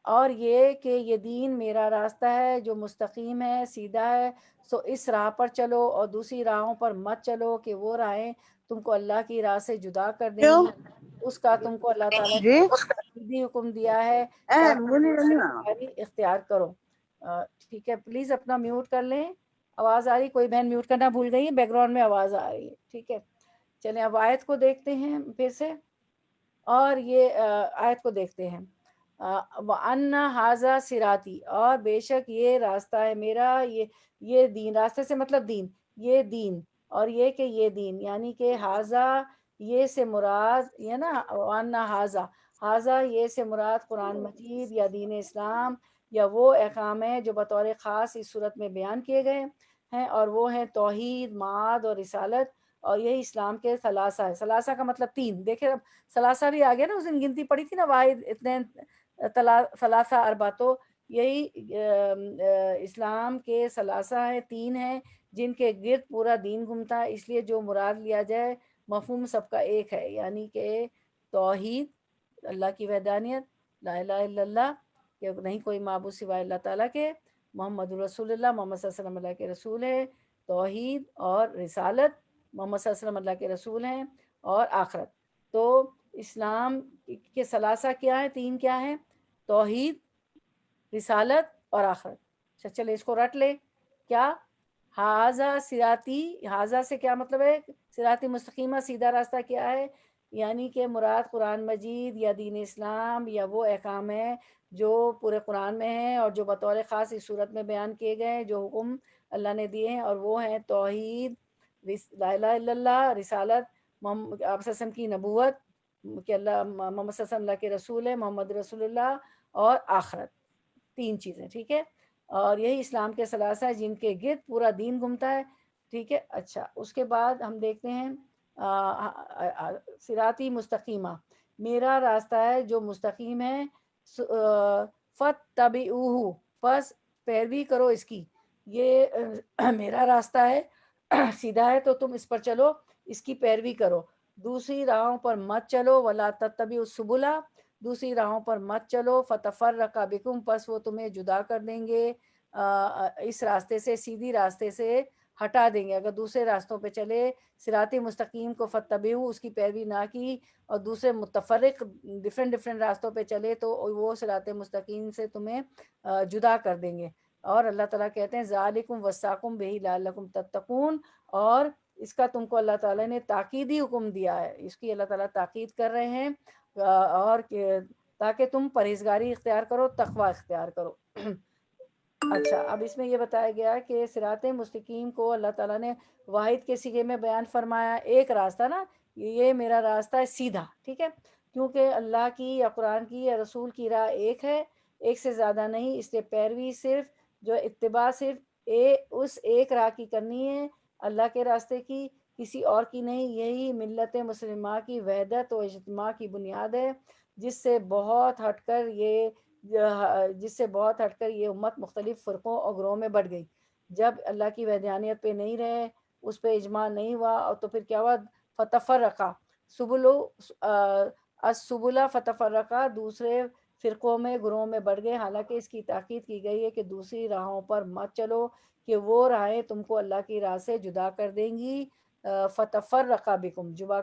اور یہ کہ یہ دین میرا راستہ ہے جو مستقیم ہے، سیدھا ہے، سو اس راہ پر چلو اور دوسری راہوں پر مت چلو کہ وہ راہیں تم کو اللہ کی راہ سے جدا کر دیں گی. اس کا تم کو اللہ تعالیٰ جی نے بھی حکم دیا ہے تاکہ اختیار کرو. ٹھیک ہے، پلیز اپنا میوٹ کر لیں. آواز آ رہی؟ کوئی بہن میوٹ کرنا بھول گئی ہے، بیک گراؤنڈ میں آواز آ رہی ہے. ٹھیک ہے، چلیں اب آیت کو دیکھتے ہیں پھر سے، اور یہ آیت کو دیکھتے ہیں. وَأَنَّ هَذَا صِرَاطِي، اور بے شک یہ راستہ ہے میرا، یہ دین، راستے سے مطلب دین، یہ دین، اور یہ کہ یہ دین، یعنی کہ ہاذا یہ سے مراد یہ نا، وَأَنَّ ہاذا یہ سے مراد قرآن مجید یا دین اسلام یا وہ احکام ہیں جو بطور خاص اس صورت میں بیان کیے گئے ہیں، اور وہ ہیں توحید، معاد اور رسالت. اور یہی اسلام کے ثلاثہ ہے. ثلاثہ کا مطلب تین. دیکھیں اب ثلاثہ بھی آ گیا نا، اس دن گنتی پڑی تھی نا، واحد، اثنین، ثلاثہ اربع، تو یہی اسلام کے ثلاثہ ہیں، 3 ہیں جن کے گرد پورا دین گھومتا ہے، اس لیے جو مراد لیا جائے مفہوم سب کا ایک ہے، یعنی کہ توحید، اللہ کی وحدانیت، لا الہ الا اللہ، کہ نہیں کوئی معبود سوائے اللہ تعالیٰ کے، محمد رسول اللہ، محمد صلی اللہ علیہ وسلم اللہ کے رسول ہے، توحید اور رسالت، محمد صلی اللہ علیہ وسلم اللہ کے رسول ہیں، اور آخرت۔ تو اسلام کے ثلاثہ کیا ہیں؟ 3 کیا ہیں؟ توحید، رسالت اور آخرت۔ اچھا چلے اس کو رٹ لے، کیا؟ حاذا صراطی، حاذا سے کیا مطلب ہے؟ صراطی مستقیمہ، سیدھا راستہ کیا ہے؟ یعنی کہ مراد قرآن مجید یا دین اسلام یا وہ احکام ہیں جو پورے قرآن میں ہیں اور جو بطور خاص اس صورت میں بیان کیے گئے ہیں، جو حکم اللہ نے دیے ہیں، اور وہ ہیں توحید، لا الہ الا اللہ، رسالت، آپ صلی اللہ علیہ وسلم کی نبوت کہ اللہ محمد صلی اللہ علیہ وسلم اللہ کے رسول ہے، محمد رسول اللہ، اور آخرت، 3 چیزیں، ٹھیک ہے؟ اور یہی اسلام کے ثلاثہ ہیں جن کے گرد پورا دین گھومتا ہے، ٹھیک ہے؟ اچھا اس کے بعد ہم دیکھتے ہیں صراطی مستقیمہ، میرا راستہ ہے جو مستقیم ہے، فَاتَّبِعُوهُ، پس پیروی کرو اس کی، یہ میرا راستہ ہے، سیدھا ہے تو تم اس پر چلو، اس کی پیروی کرو، دوسری راہوں پر مت چلو، وَلَا تَتَّبِعُوا السُّبُلَ، دوسری راہوں پر مت چلو، فَتَفَرَّقَ بِكُمْ، پس وہ تمہیں جدا کر دیں گے اس راستے سے، سیدھی راستے سے ہٹا دیں گے۔ اگر دوسرے راستوں پہ چلے، صراط مستقیم کو فتبعوا، اس کی پیروی نہ کی، اور دوسرے متفرق ڈفرینٹ راستوں پہ چلے تو وہ صراط مستقیم سے تمہیں جدا کر دیں گے۔ اور اللہ تعالیٰ کہتے ہیں ذالکم وصاکم بہ لعلکم تتقون، اور اس کا تم کو اللہ تعالیٰ نے تاکیدی حکم دیا ہے، اس کی اللہ تعالیٰ تاکید کر رہے ہیں، اور تاکہ تم پرہیزگاری اختیار کرو، تقوی اختیار کرو۔ اچھا اب اس میں یہ بتایا گیا کہ صراط مستقیم کو اللہ تعالیٰ نے واحد کے صیغے میں بیان فرمایا، ایک راستہ نا، یہ میرا راستہ ہے سیدھا، ٹھیک ہے؟ کیونکہ اللہ کی یا قرآن کی یا رسول کی راہ ایک ہے، ایک سے زیادہ نہیں، اس لیے پیروی صرف جو اتباع صرف اس ایک راہ کی کرنی ہے، اللہ کے راستے کی، کسی اور کی نہیں۔ یہی ملت مسلمہ کی وحدت و اجتماع کی بنیاد ہے، جس سے بہت ہٹ کر یہ امت مختلف فرقوں اور گروہوں میں بٹ گئی۔ جب اللہ کی وحدانیت پہ نہیں رہے، اس پہ اجماع نہیں ہوا، اور تو پھر کیا ہوا؟ فتفرقہ السبل، فتفرقہ، دوسرے فرقوں میں، گروہوں میں بڑھ گئے۔ حالانکہ اس کی تاکید کی گئی ہے کہ دوسری راہوں پر مت چلو، کہ وہ راہیں تم کو اللہ کی راہ سے جدا کر دیں گی، فتفرقہ بکم، جدا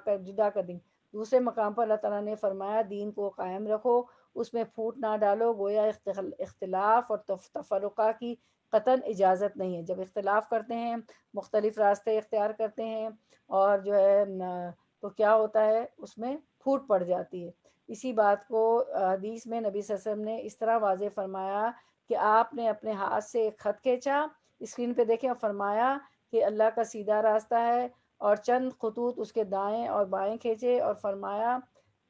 کر دیں گی۔ دوسرے مقام پر اللہ تعالیٰ نے فرمایا دین کو قائم رکھو، اس میں پھوٹ نہ ڈالو، گویا اختلاف اور تفرقہ کی قطعاً اجازت نہیں ہے۔ جب اختلاف کرتے ہیں، مختلف راستے اختیار کرتے ہیں، اور جو ہے تو کیا ہوتا ہے؟ اس میں پھوٹ پڑ جاتی ہے۔ اسی بات کو حدیث میں نبی صلی اللہ علیہ وسلم نے اس طرح واضح فرمایا کہ آپ نے اپنے ہاتھ سے ایک خط کھینچا، اسکرین پہ دیکھیں، اور فرمایا کہ اللہ کا سیدھا راستہ ہے، اور چند خطوط اس کے دائیں اور بائیں کھینچے، اور فرمایا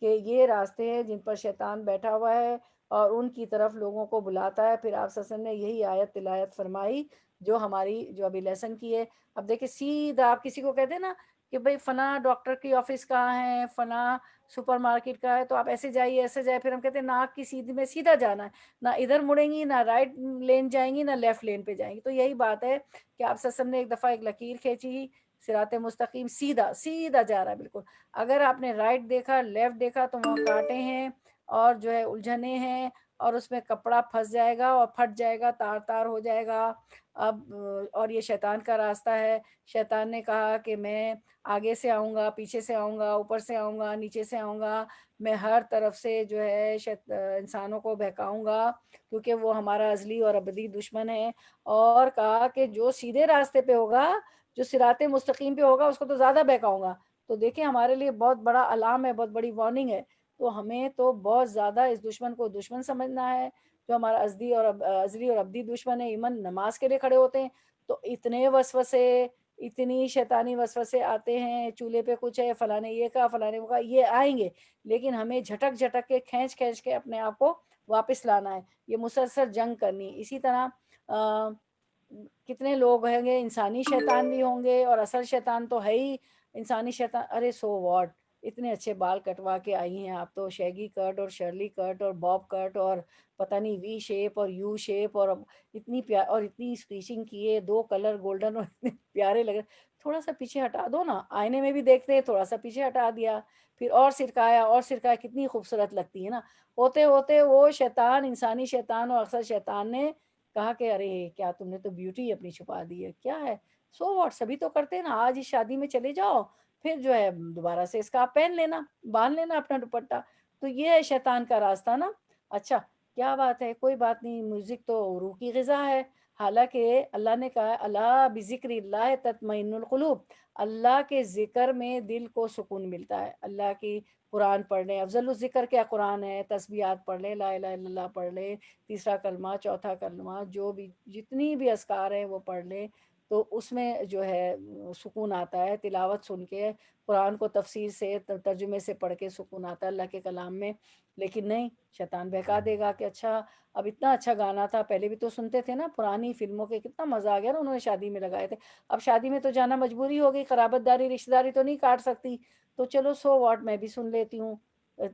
کہ یہ راستے ہیں جن پر شیطان بیٹھا ہوا ہے اور ان کی طرف لوگوں کو بلاتا ہے۔ پھر آپ صلی اللہ علیہ وسلم نے یہی آیت تلاوت فرمائی جو ابھی لیسن کی ہے۔ اب دیکھیں سیدھا آپ کسی کو کہتے ہیں نا کہ بھئی فلاں ڈاکٹر کی آفس کہاں ہے، فلاں سپر مارکیٹ کا ہے، تو آپ ایسے جائیے ایسے جائے، پھر ہم کہتے ہیں ناک کی سیدھی میں سیدھا جانا ہے، نہ ادھر مڑیں گی، نہ رائٹ لین جائیں گی، نہ لیفٹ لین پہ جائیں گی۔ تو یہی بات ہے کہ آپ صلی اللہ علیہ وسلم نے ایک دفعہ ایک لکیر کھینچی، صراط مستقیم سیدھا جا رہا ہے بالکل۔ اگر آپ نے رائٹ دیکھا، لیفٹ دیکھا، تو وہاں کانٹے ہیں اور جو ہے الجھنے ہیں، اور اس میں کپڑا پھنس جائے گا اور پھٹ جائے گا، تار ہو جائے گا۔ اب اور یہ شیطان کا راستہ ہے۔ شیطان نے کہا کہ میں آگے سے آؤں گا، پیچھے سے آؤں گا، اوپر سے آؤں گا، نیچے سے آؤں گا، میں ہر طرف سے جو ہے انسانوں کو بہکاؤں گا، کیونکہ وہ ہمارا ازلی اور ابدی دشمن ہے۔ اور کہا کہ جو سیدھے راستے پہ ہوگا، جو صراط مستقیم پہ ہوگا، اس کو تو زیادہ بہکاؤں گا۔ تو دیکھیں ہمارے لیے بہت بڑا علام ہے، بہت بڑی وارننگ ہے۔ تو ہمیں تو بہت زیادہ اس دشمن کو دشمن سمجھنا ہے، جو ہمارا ازلی اور ابدی دشمن ہے۔ ایمن نماز کے لیے کھڑے ہوتے ہیں تو اتنے وسوسے، اتنی شیطانی وسوسے آتے ہیں، چولہے پہ کچھ ہے، فلاں نے یہ کہا، فلاں نے وہ کہا، یہ آئیں گے، لیکن ہمیں جھٹک کے کھینچ کے اپنے آپ کو واپس لانا ہے، یہ مسلسل جنگ کرنی۔ اسی طرح کتنے لوگ ہوں گے، انسانی شیطان بھی ہوں گے، اور اصل شیطان تو ہے ہی انسانی شیطان۔ ارے سو واٹ، اتنے اچھے بال کٹوا کے آئی ہیں آپ تو، شیگی کٹ اور شرلی کٹ اور باب کٹ اور پتہ نہیں وی شیپ اور یو شیپ، اور اتنی اور اتنی اسٹیچنگ کیے، 2 کلر گولڈن اور اتنے پیارے لگ رہے. تھوڑا سا پیچھے ہٹا دو نا، آئینے میں بھی دیکھتے ہیں، تھوڑا سا پیچھے ہٹا دیا، پھر اور سرکایا اور سرکایا، کتنی خوبصورت لگتی ہے نا. ہوتے ہوتے وہ شیطان، انسانی شیطان اور اکثر شیطان نے کہا کہ ارے کیا تم نے تو بیوٹی اپنی چھپا دی ہے، کیا ہے، سو واٹ، سبھی تو کرتے ہیں نا، آج اس شادی میں چلے جاؤ، پھر جو ہے دوبارہ سے اسکارف پہن لینا، باندھ لینا اپنا دوپٹہ. تو یہ ہے شیطان کا راستہ نا. اچھا کیا بات ہے، کوئی بات نہیں، میوزک تو روح کی غذا ہے. حالانکہ اللہ نے کہا اللہ بذکر اللہ تطمئن القلوب، اللہ کے ذکر میں دل کو سکون ملتا ہے. اللہ کی قرآن پڑھ لیں، افضل الذکر کیا قرآن ہے، تسبیحات پڑھ لیں، لا الہ الا اللہ پڑھ لیں، تیسرا کلمہ، چوتھا کلمہ، جو بھی جتنی بھی اذکار ہیں وہ پڑھ لیں، تو اس میں جو ہے سکون آتا ہے. تلاوت سن کے قرآن کو تفسیر سے، ترجمے سے پڑھ کے سکون آتا ہے اللہ کے کلام میں. لیکن نہیں، شیطان بہکا دے گا کہ اچھا اب اتنا اچھا گانا تھا، پہلے بھی تو سنتے تھے نا پرانی فلموں کے، کتنا مزہ آ گیا نا، انہوں نے شادی میں لگائے تھے، اب شادی میں تو جانا مجبوری ہو گئی، قرابت داری رشتہ داری تو نہیں کاٹ سکتی، تو چلو سو واٹ میں بھی سن لیتی ہوں.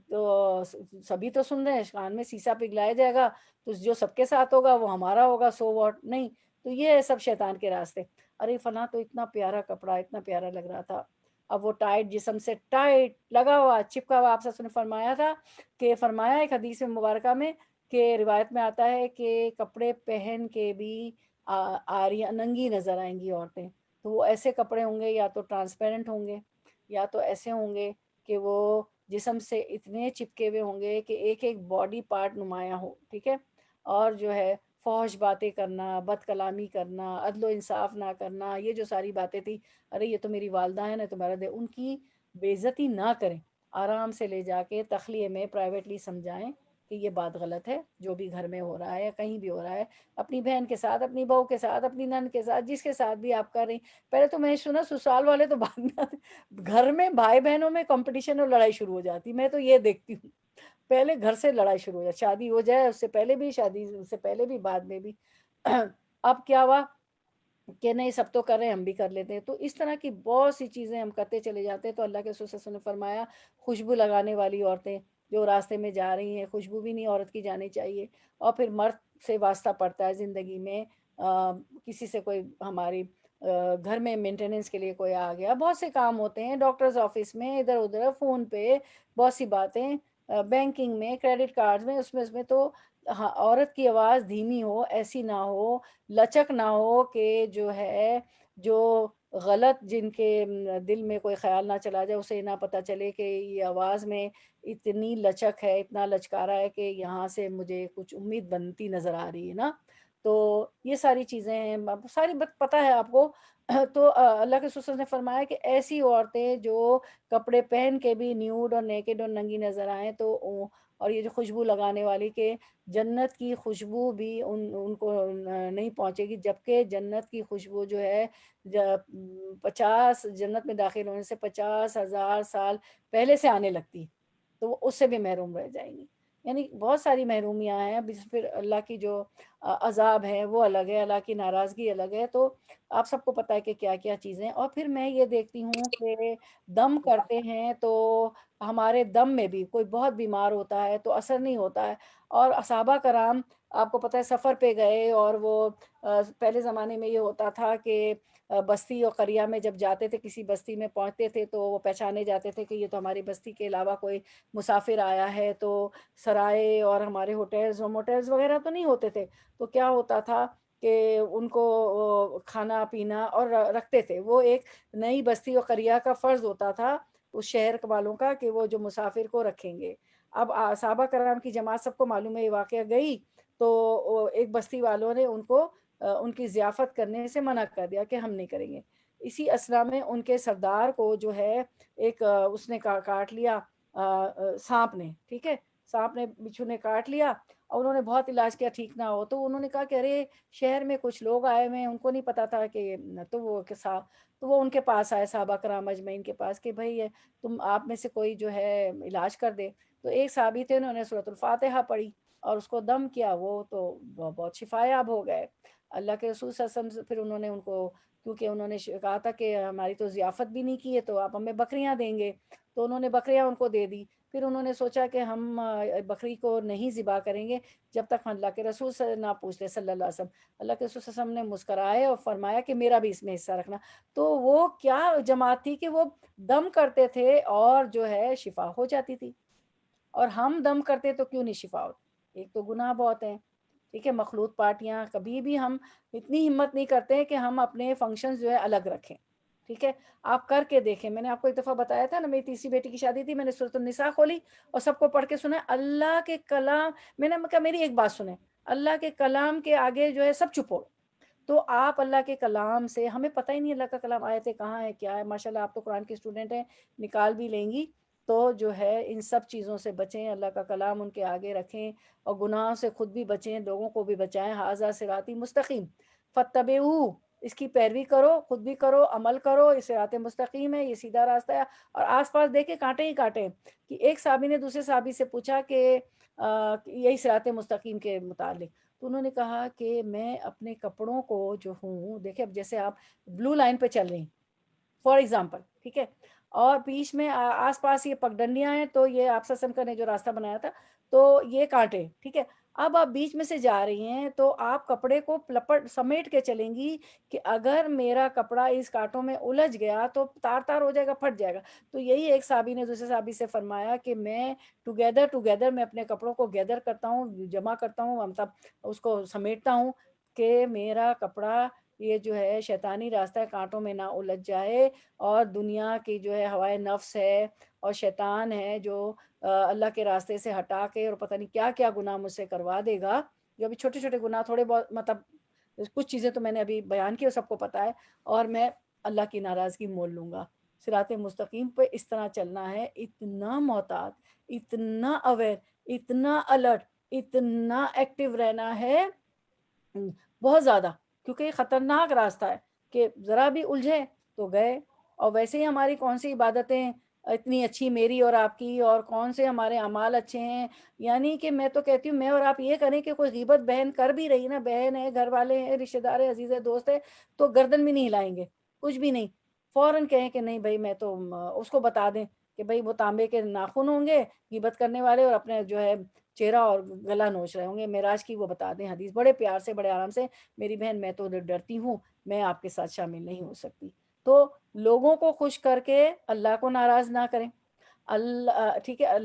تو سبھی تو سن رہے ہیں، کان میں سیسا پگھلایا جائے گا تو جو سب کے ساتھ ہوگا وہ ہمارا ہوگا، سو واٹ نہیں. تو یہ ہے سب شیطان کے راستے. ارے فلاں تو اتنا پیارا کپڑا، اتنا پیارا لگ رہا تھا، اب وہ ٹائٹ جسم سے ٹائٹ لگا ہوا چپکا ہوا. آپ نے فرمایا تھا کہ، فرمایا ایک حدیث مبارکہ میں کہ روایت میں آتا ہے کہ کپڑے پہن کے بھی آریاں ننگی نظر آئیں گی عورتیں. تو وہ ایسے کپڑے ہوں گے یا تو ٹرانسپیرنٹ ہوں گے، یا تو ایسے ہوں گے کہ وہ جسم سے اتنے چپکے ہوئے ہوں گے کہ ایک ایک باڈی پارٹ نمایاں ہو. ٹھیک ہے، اور جو ہے فحش باتیں کرنا، بد کلامی کرنا، عدل و انصاف نہ کرنا، یہ جو ساری باتیں تھی، ارے یہ تو میری والدہ ہے نا، تمہارا دے، ان کی بے عزتی نہ کریں، آرام سے لے جا کے تخلیے میں پرائیویٹلی سمجھائیں کہ یہ بات غلط ہے، جو بھی گھر میں ہو رہا ہے یا کہیں بھی ہو رہا ہے، اپنی بہن کے ساتھ، اپنی بہو کے ساتھ، اپنی نند کے ساتھ، جس کے ساتھ بھی آپ کر رہی. پہلے تو میں سنا سسرال والے تو بعد میں آتے، گھر میں بھائی بہنوں میں کمپٹیشن اور لڑائی شروع ہو جاتی. میں تو یہ دیکھتی ہوں پہلے گھر سے لڑائی شروع ہو جائے، شادی ہو جائے اس سے پہلے بھی، شادی سے پہلے بھی، بعد میں بھی. اب کیا ہوا کہ نہیں سب تو کر رہے ہیں ہم بھی کر لیتے ہیں. تو اس طرح کی بہت سی چیزیں ہم کرتے چلے جاتے ہیں. تو اللہ کے رسول صلی اللہ علیہ وسلم نے فرمایا خوشبو لگانے والی عورتیں جو راستے میں جا رہی ہیں، خوشبو بھی نہیں عورت کی جانی چاہیے. اور پھر مرد سے واسطہ پڑتا ہے زندگی میں، کسی سے کوئی ہماری گھر میں مینٹیننس کے لیے کوئی آ گیا، بہت سے کام ہوتے ہیں، ڈاکٹرز آفس میں، ادھر ادھر فون پہ بہت سی باتیں، بینکنگ میں، کریڈٹ کارڈ میں، اس میں تو ہاں عورت کی آواز دھیمی ہو، ایسی نہ ہو، لچک نہ ہو کہ جو ہے جو غلط جن کے دل میں کوئی خیال نہ چلا جائے، اسے نہ پتہ چلے کہ یہ آواز میں اتنی لچک ہے، اتنا لچکارا ہے کہ یہاں سے مجھے کچھ امید بنتی نظر آ رہی ہے نا. تو یہ ساری چیزیں ہیں، ساری بات پتہ ہے آپ کو. تو اللہ کے رسول نے فرمایا کہ ایسی عورتیں جو کپڑے پہن کے بھی نیوڈ اور نیکڈ اور ننگی نظر آئیں، تو اور یہ جو خوشبو لگانے والی، کہ جنت کی خوشبو بھی ان کو نہیں پہنچے گی، جبکہ جنت کی خوشبو جو ہے 50 جنت میں داخل ہونے سے 50,000 سال پہلے سے آنے لگتی، تو وہ اس سے بھی محروم رہ جائیں گی. یعنی بہت ساری محرومیاں ہیں. پھر اللہ کی جو عذاب ہے وہ الگ ہے، اللہ کی ناراضگی الگ ہے. تو آپ سب کو پتہ ہے کہ کیا کیا چیزیں. اور پھر میں یہ دیکھتی ہوں کہ دم کرتے ہیں تو ہمارے دم میں بھی کوئی بہت بیمار ہوتا ہے تو اثر نہیں ہوتا ہے. اور صحابہ کرام آپ کو پتہ ہے سفر پہ گئے، اور وہ پہلے زمانے میں یہ ہوتا تھا کہ بستی اور قریہ میں جب جاتے تھے، کسی بستی میں پہنچتے تھے تو وہ پہچانے جاتے تھے کہ یہ تو ہماری بستی کے علاوہ کوئی مسافر آیا ہے. تو سرائے اور ہمارے ہوٹلز اور موٹلز وغیرہ تو نہیں ہوتے تھے، تو کیا ہوتا تھا کہ ان کو کھانا پینا اور رکھتے تھے. وہ ایک نئی بستی و قریہ کا فرض ہوتا تھا اس شہر والوں کا کہ وہ جو مسافر کو رکھیں گے. اب صحابہ کرام کی جماعت سب کو معلوم ہے یہ واقعہ گئی، تو ایک بستی والوں نے ان کو ان کی ضیافت کرنے سے منع کر دیا کہ ہم نہیں کریں گے. اسی اسرا میں ان کے سردار کو جو ہے ایک اس نے کاٹ لیا سانپ نے. ٹھیک ہے، سانپ نے، بچھو نے کاٹ لیا، اور انہوں نے بہت علاج کیا ٹھیک نہ ہو. تو انہوں نے کہا کہ ارے شہر میں کچھ لوگ آئے ہوئے ہیں، ان کو نہیں پتا تھا کہ تو وہ ان کے پاس آئے، صحابہ کرام اجمعین کے پاس، کہ بھائی تم آپ میں سے کوئی جو ہے علاج کر دے. تو ایک صحابی تھے، انہوں نے سورۃ الفاتحہ پڑھی اور اس کو دم کیا، وہ تو بہت شفا یاب ہو گئے. اللہ کے رسول صلی اللہ علیہ وسلم پھر انہوں نے ان کو کیونکہ انہوں نے کہا تھا کہ ہماری تو ضیافت بھی نہیں کی ہے تو آپ ہمیں بکریاں دیں گے، تو انہوں نے بکریاں ان کو دے دی۔ پھر انہوں نے سوچا کہ ہم بکری کو نہیں ذبح کریں گے جب تک اللہ کے رسول سے نہ پوچھ لے صلی اللہ علیہ وسلم۔ اللہ کے رسول صلی اللہ علیہ وسلم نے مسکرائے اور فرمایا کہ میرا بھی اس میں حصہ رکھنا۔ تو وہ کیا جماعت تھی کہ وہ دم کرتے تھے اور جو ہے شفا ہو جاتی تھی، اور ہم دم کرتے تو کیوں نہیں شفا ہوتی؟ ایک تو گناہ بہت ہیں، ٹھیک ہے، مخلوط پارٹیاں، کبھی بھی ہم اتنی ہمت نہیں کرتے کہ ہم اپنے فنکشنز جو ہے الگ رکھیں، ٹھیک ہے۔ آپ کر کے دیکھیں، میں نے آپ کو ایک دفعہ بتایا تھا نا، میری تیسری بیٹی کی شادی تھی، میں نے سورۃ النساء کھولی اور سب کو پڑھ کے سنا اللہ کے کلام، میں نے کہا میری ایک بات سنیں، اللہ کے کلام کے آگے جو ہے سب چپ ہو۔ تو آپ اللہ کے کلام سے، ہمیں پتہ ہی نہیں اللہ کا کلام آیتیں کہاں ہے کیا ہے، ماشاءاللہ آپ تو قرآن کی اسٹوڈنٹ ہیں، نکال بھی لیں گی، تو جو ہے ان سب چیزوں سے بچیں، اللہ کا کلام ان کے آگے رکھیں، اور گناہوں سے خود بھی بچیں، لوگوں کو بھی بچائیں۔ ھذا صراطی مستقیم فاتبعوہ، اس کی پیروی کرو، خود بھی کرو، عمل کرو، یہ صراط مستقیم ہے، یہ سیدھا راستہ ہے۔ اور آس پاس دیکھے کانٹے ہی کانٹے، کہ ایک صحابی نے دوسرے صحابی سے پوچھا کہ یہی صراط مستقیم کے متعلق، تو انہوں نے کہا کہ میں اپنے کپڑوں کو جو ہوں، دیکھیں اب جیسے آپ بلو لائن پہ چل رہی ہیں فار ایگزامپل، ٹھیک ہے، اور بیچ میں آس پاس یہ پگڈنڈیاں ہیں، تو یہ آپ سسم کا نے جو راستہ بنایا تھا تو یہ کانٹے، ٹھیک ہے، اب آپ بیچ میں سے جا رہی ہیں تو آپ کپڑے کو لپٹ سمیٹ کے چلیں گی کہ اگر میرا کپڑا اس کانٹوں میں الجھ گیا تو تار تار ہو جائے گا، پھٹ جائے گا۔ تو یہی ایک صحابی نے دوسرے صحابی سے فرمایا کہ میں ٹوگیدر میں اپنے کپڑوں کو گیدر کرتا ہوں، جمع کرتا ہوں، مطلب اس کو سمیٹتا ہوں کہ میرا کپڑا یہ جو ہے شیطانی راستہ کانٹوں میں نہ الجھ جائے، اور دنیا کی جو ہے ہوائے نفس ہے اور شیطان ہے جو اللہ کے راستے سے ہٹا کے اور پتہ نہیں کیا کیا گناہ مجھ سے کروا دے گا، جو ابھی چھوٹے چھوٹے گناہ تھوڑے بہت، مطلب کچھ چیزیں تو میں نے ابھی بیان کی اور سب کو پتہ ہے، اور میں اللہ کی ناراضگی مول لوں گا۔ صراط مستقیم پہ اس طرح چلنا ہے، اتنا محتاط، اتنا اویئر، اتنا الرٹ، اتنا ایکٹیو رہنا ہے، بہت زیادہ، کیونکہ یہ خطرناک راستہ ہے کہ ذرا بھی الجھے تو گئے۔ اور ویسے ہی ہماری کون سی عبادتیں اتنی اچھی میری اور آپ کی، اور کون سے ہمارے اعمال اچھے ہیں، یعنی کہ میں تو کہتی ہوں میں اور آپ یہ کریں کہ کوئی غیبت بہن کر بھی رہی نا، بہن ہے، گھر والے ہیں، رشتہ دار ہے، عزیز ہے، دوست ہے، تو گردن بھی نہیں ہلائیں گے، کچھ بھی نہیں، فوراً کہیں کہ نہیں بھائی، میں تو اس کو بتا دیں کہ بھائی وہ تانبے کے ناخن ہوں گے غیبت کرنے والے، اور اپنے جو ہے چہرہ اور گلا نوچ رہے ہوں گے، معراج کی وہ بتا دیں حدیث بڑے پیار سے بڑے آرام سے، میری بہن میں تو ڈرتی ہوں، میں آپ کے ساتھ شامل نہیں ہو سکتی۔ تو لوگوں کو خوش کر کے اللہ کو ناراض نہ کریں، اللہ ٹھیک ہے،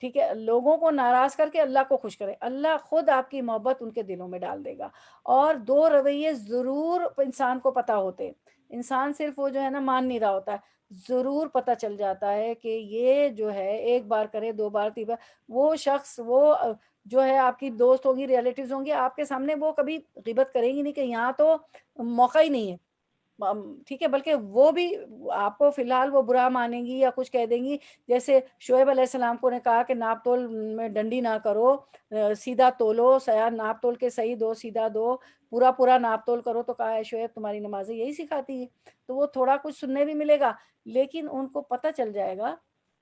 ٹھیک ہے، لوگوں کو ناراض کر کے اللہ کو خوش کریں، اللہ خود آپ کی محبت ان کے دلوں میں ڈال دے گا۔ اور دو رویے ضرور انسان کو پتہ ہوتے ہیں، انسان صرف وہ جو ہے نا مان نہیں رہا ہوتا ہے، ضرور پتہ چل جاتا ہے کہ یہ جو ہے ایک بار کرے، دو بار، تین بار، وہ شخص وہ جو ہے آپ کی دوست ہوگی، ریلیٹیوز ہوں گے، آپ کے سامنے وہ کبھی غیبت کریں گی نہیں کہ یہاں تو موقع ہی نہیں ہے، ٹھیک ہے، بلکہ وہ بھی آپ کو فی الحال وہ برا مانیں گی یا کچھ کہہ دیں گی، جیسے شعیب علیہ السلام کو نے کہا کہ ناپ تول میں ڈنڈی نہ کرو، سیدھا تولو، سیا ناپ تول کے صحیح دو، سیدھا دو، پورا پورا ناپ تول کرو، تو کہا ہے شعیب تمہاری نمازیں یہی سکھاتی ہے، تو وہ تھوڑا کچھ سننے بھی ملے گا، لیکن ان کو پتہ چل جائے گا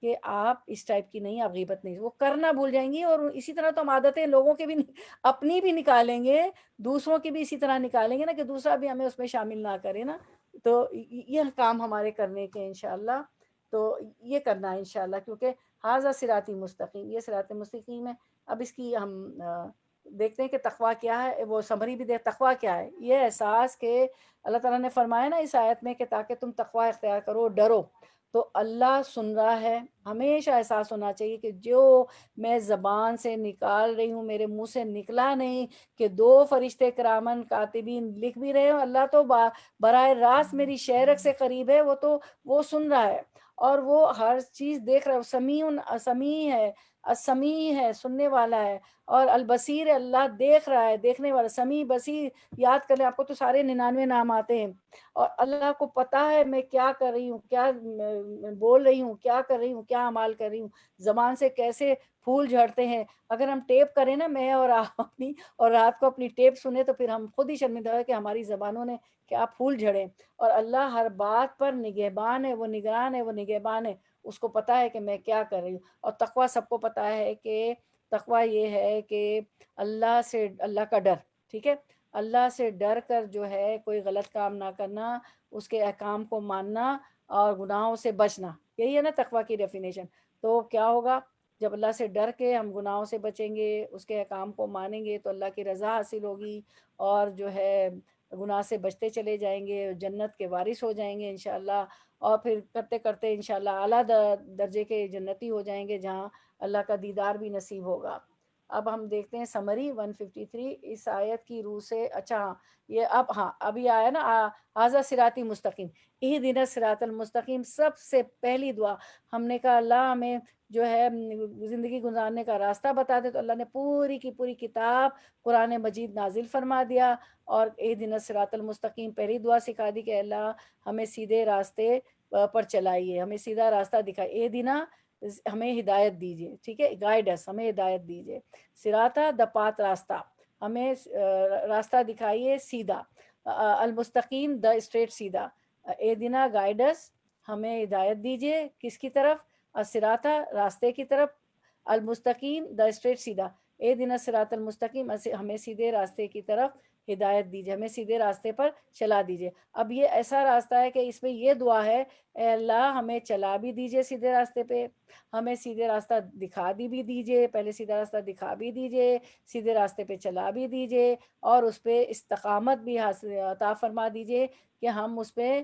کہ آپ اس ٹائپ کی نہیں، آپ غیبت نہیں، وہ کرنا بھول جائیں گی۔ اور اسی طرح تو ہم عادتیں لوگوں کے بھی اپنی بھی نکالیں گے، دوسروں کی بھی اسی طرح نکالیں گے نا، کہ دوسرا بھی ہمیں اس میں شامل نہ کرے نا، تو یہ کام ہمارے کرنے کے انشاءاللہ، تو یہ کرنا ہے انشاءاللہ، کیونکہ ھذا صراطی مستقیم، یہ صراط مستقیم ہے۔ اب اس کی ہم دیکھتے ہیں کہ تقویٰ کیا ہے، وہ سمری بھی تقویٰ کیا ہے، یہ احساس کہ اللہ تعالیٰ نے فرمایا نا اس آیت میں کہ تاکہ تم تقویٰ اختیار کرو، ڈرو، تو اللہ سن رہا ہے، ہمیشہ احساس ہونا چاہیے کہ جو میں زبان سے نکال رہی ہوں، میرے منہ سے نکلا نہیں، کہ دو فرشتے کرامن کاتبین لکھ بھی رہے ہو، اللہ تو براہ راست میری شہرک سے قریب ہے، وہ تو وہ سن رہا ہے، اور وہ ہر چیز دیکھ رہا ہے، سمیع ہے، السمیع ہے، سننے والا ہے، اور البصیر، اللہ دیکھ رہا ہے، دیکھنے والا، سمیع، بصیر، یاد کر لیں، آپ کو تو سارے 99 نام آتے ہیں، اور اللہ کو پتا ہے میں کیا کر رہی ہوں، کیا بول رہی ہوں، کیا کر رہی ہوں، کیا اعمال کر رہی ہوں، زبان سے کیسے پھول جھڑتے ہیں۔ اگر ہم ٹیپ کریں نا، میں اور آپ اپنی، اور رات کو اپنی ٹیپ سنیں، تو پھر ہم خود ہی شرمندہ ہے کہ ہماری زبانوں نے کیا پھول جھڑے، اور اللہ ہر بات پر نگہبان ہے، وہ نگران ہے، وہ نگہبان ہے، اس کو پتا ہے کہ میں کیا کر رہی ہوں۔ اور تقویٰ سب کو پتا ہے کہ تقویٰ یہ ہے کہ اللہ سے، اللہ کا ڈر، ٹھیک ہے، اللہ سے ڈر کر جو ہے کوئی غلط کام نہ کرنا، اس کے احکام کو ماننا اور گناہوں سے بچنا، یہی ہے نا تقویٰ کی ڈیفینیشن۔ تو کیا ہوگا جب اللہ سے ڈر کے ہم گناہوں سے بچیں گے، اس کے احکام کو مانیں گے تو اللہ کی رضا حاصل ہوگی، اور جو ہے گناہ سے بچتے چلے جائیں گے، جنت کے وارث ہو جائیں گے انشاءاللہ، اور پھر کرتے کرتے انشاءاللہ اعلیٰ درجے کے جنتی ہو جائیں گے جہاں اللہ کا دیدار بھی نصیب ہوگا۔ اب ہم دیکھتے ہیں سمری 153 اس آیت کی روح سے۔ اچھا ہاں، یہ اب یہ آیا نا ھذا صراطی مستقیم، اہدنا الصراط المستقیم، سب سے پہلی دعا ہم نے کہا اللہ ہمیں جو ہے زندگی گزارنے کا راستہ بتا دے، تو اللہ نے پوری کی پوری کتاب قرآن مجید نازل فرما دیا، اور اہدنا الصراط المستقیم پہلی دعا سکھا دی کہ اللہ ہمیں سیدھے راستے پر چلائیے، ہمیں سیدھا راستہ دکھائیے، اہدنا ہمیں ہدایت دیجیے، ٹھیک ہے، گائیڈس ہمیں ہدایت دیجیے، سراتا دپات راستہ، ہمیں راستہ دکھائیے سیدھا، المستقیم دا اسٹریٹ سیدھا، اہدنا گائیڈس ہمیں ہدایت دیجیے کس کی طرف، الصراطہ راستے کی طرف، المستقیم دا اسٹریٹ سیدھا، اہدنا الصراط المستقیم ہمیں سیدھے راستے کی طرف ہدایت دیجیے، ہمیں سیدھے راستے پر چلا دیجیے۔ اب یہ ایسا راستہ ہے کہ اس میں یہ دعا ہے اے اللہ ہمیں چلا بھی دیجیے سیدھے راستے پہ، ہمیں سیدھے راستہ دکھا بھی دیجیے، پہلے سیدھا راستہ دکھا بھی دیجیے، سیدھے راستے پہ چلا بھی دیجیے، اور اس پہ استقامت بھی حاصل عطا فرما دیجیے کہ ہم اس پہ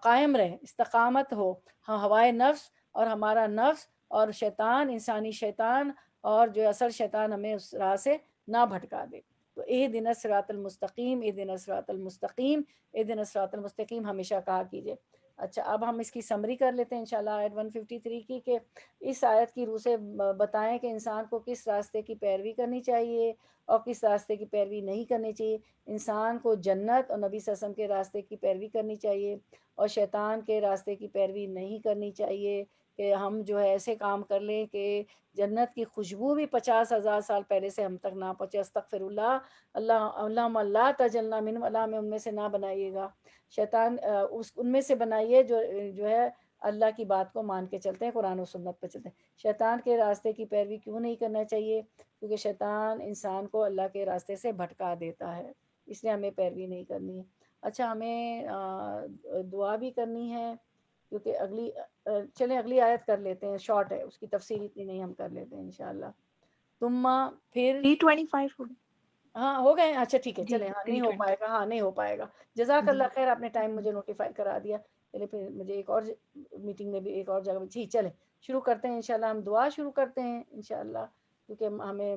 قائم رہیں، استقامت ہو، ہوائے نفس اور ہمارا نفس اور شیطان، انسانی شیطان اور جو اصل شیطان ہمیں اس راہ سے نہ بھٹکا دے۔ تو اہدنا الصراط المستقیم، اہدنا الصراط المستقیم، اہدنا الصراط المستقیم ہمیشہ کہا کیجیے۔ اچھا اب ہم اس کی سمری کر لیتے ہیں انشاءاللہ آیت 153 کی، کہ اس آیت کی روح سے بتائیں کہ انسان کو کس راستے کی پیروی کرنی چاہیے اور کس راستے کی پیروی نہیں کرنی چاہیے۔ انسان کو جنت اور نبی صلی اللہ علیہ وسلم کے راستے کی پیروی کرنی چاہیے، اور شیطان کے راستے کی پیروی نہیں کرنی چاہیے کہ ہم جو ہے ایسے کام کر لیں کہ جنت کی خوشبو بھی 50,000 سال پہلے سے ہم تک نہ پہنچے، استغفر اللہ، اللہم لا تجلنا منہم، اللہ ہمیں ان میں سے نہ بنائیے گا۔ شیطان ان میں سے بنائیے جو ہے اللہ کی بات کو مان کے چلتے ہیں، قرآن و سنت پہ چلتے ہیں۔ شیطان کے راستے کی پیروی کیوں نہیں کرنا چاہیے؟ کیونکہ شیطان انسان کو اللہ کے راستے سے بھٹکا دیتا ہے، اس لیے ہمیں پیروی نہیں کرنی ہے۔ اچھا ہمیں دعا بھی کرنی ہے، کیونکہ چلیں اگلی آیت کر لیتے ہیں، شارٹ ہے، اس کی تفسیر اتنی نہیں، ہم کر لیتے ہیں انشاءاللہ۔ ثم پھر 325 ہو گئے۔ ہاں ہو گئے، اچھا ٹھیک ہے، جی چلیں، ہاں نہیں ہو 320 پائے گا، ہاں نہیں ہو پائے گا، جزاک جی اللہ خیر، آپ نے ٹائم مجھے نوٹیفائی کرا دیا۔ چلے پھر مجھے ایک اور میٹنگ میں بھی ایک اور جگہ جی چلیں شروع کرتے ہیں انشاءاللہ، ہم دعا شروع کرتے ہیں انشاءاللہ، کیونکہ ہمیں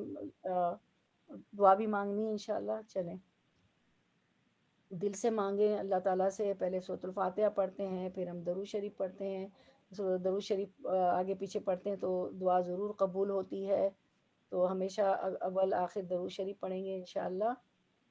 دعا بھی مانگنی ہے انشاءاللہ۔ چلیں دل سے مانگیں اللہ تعالیٰ سے، پہلے سورۃ الفاتحہ پڑھتے ہیں، پھر ہم درود شریف پڑھتے ہیں، درود شریف آگے پیچھے پڑھتے ہیں تو دعا ضرور قبول ہوتی ہے، تو ہمیشہ اول آخر درود شریف پڑھیں گے انشاءاللہ۔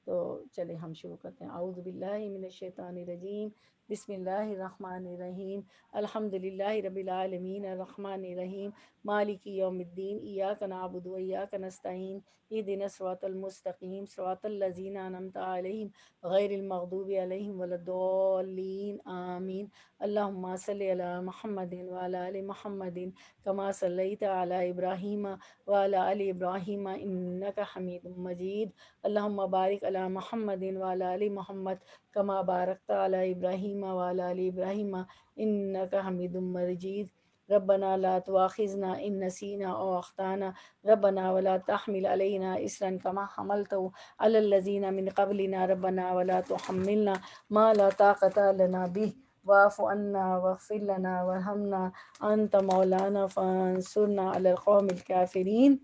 تو چلیں ہم شروع کرتے ہیں۔ اعوذ باللہ من الشیطان الرجیم، بسم اللہ الرحمن الرحیم، الحمد للہ رب العالمین، الرحمن الرحیم، مالک یوم الدین، ایاک نعبد و ایاک نستعین، اہدنا الصراط المستقیم، صراط الذین انعمت علیہم غیر المغضوب علیہم ولا الضالین، آمین۔ اللہم صلی علی محمد وعلی آل محمد کما صلیت علی ابراہیم وعلی آل ابراہیم انک حمید مجید۔ اللہم بارک علی محمد وعلی آل محمد کما بارکت علی ابراہیم وعلی آل ابراہیم انک حمید مجید۔ ربنا لا تؤاخذنا ان نسینا او اخطانا ربنا ولا تحمل علینا اصرا کما حملته علی الذین من قبلنا ربنا ولا تحملنا ما لا طاقة لنا به واعف عنا واغفر لنا وارحمنا انت مولانا فانصرنا علی القوم الکافرین۔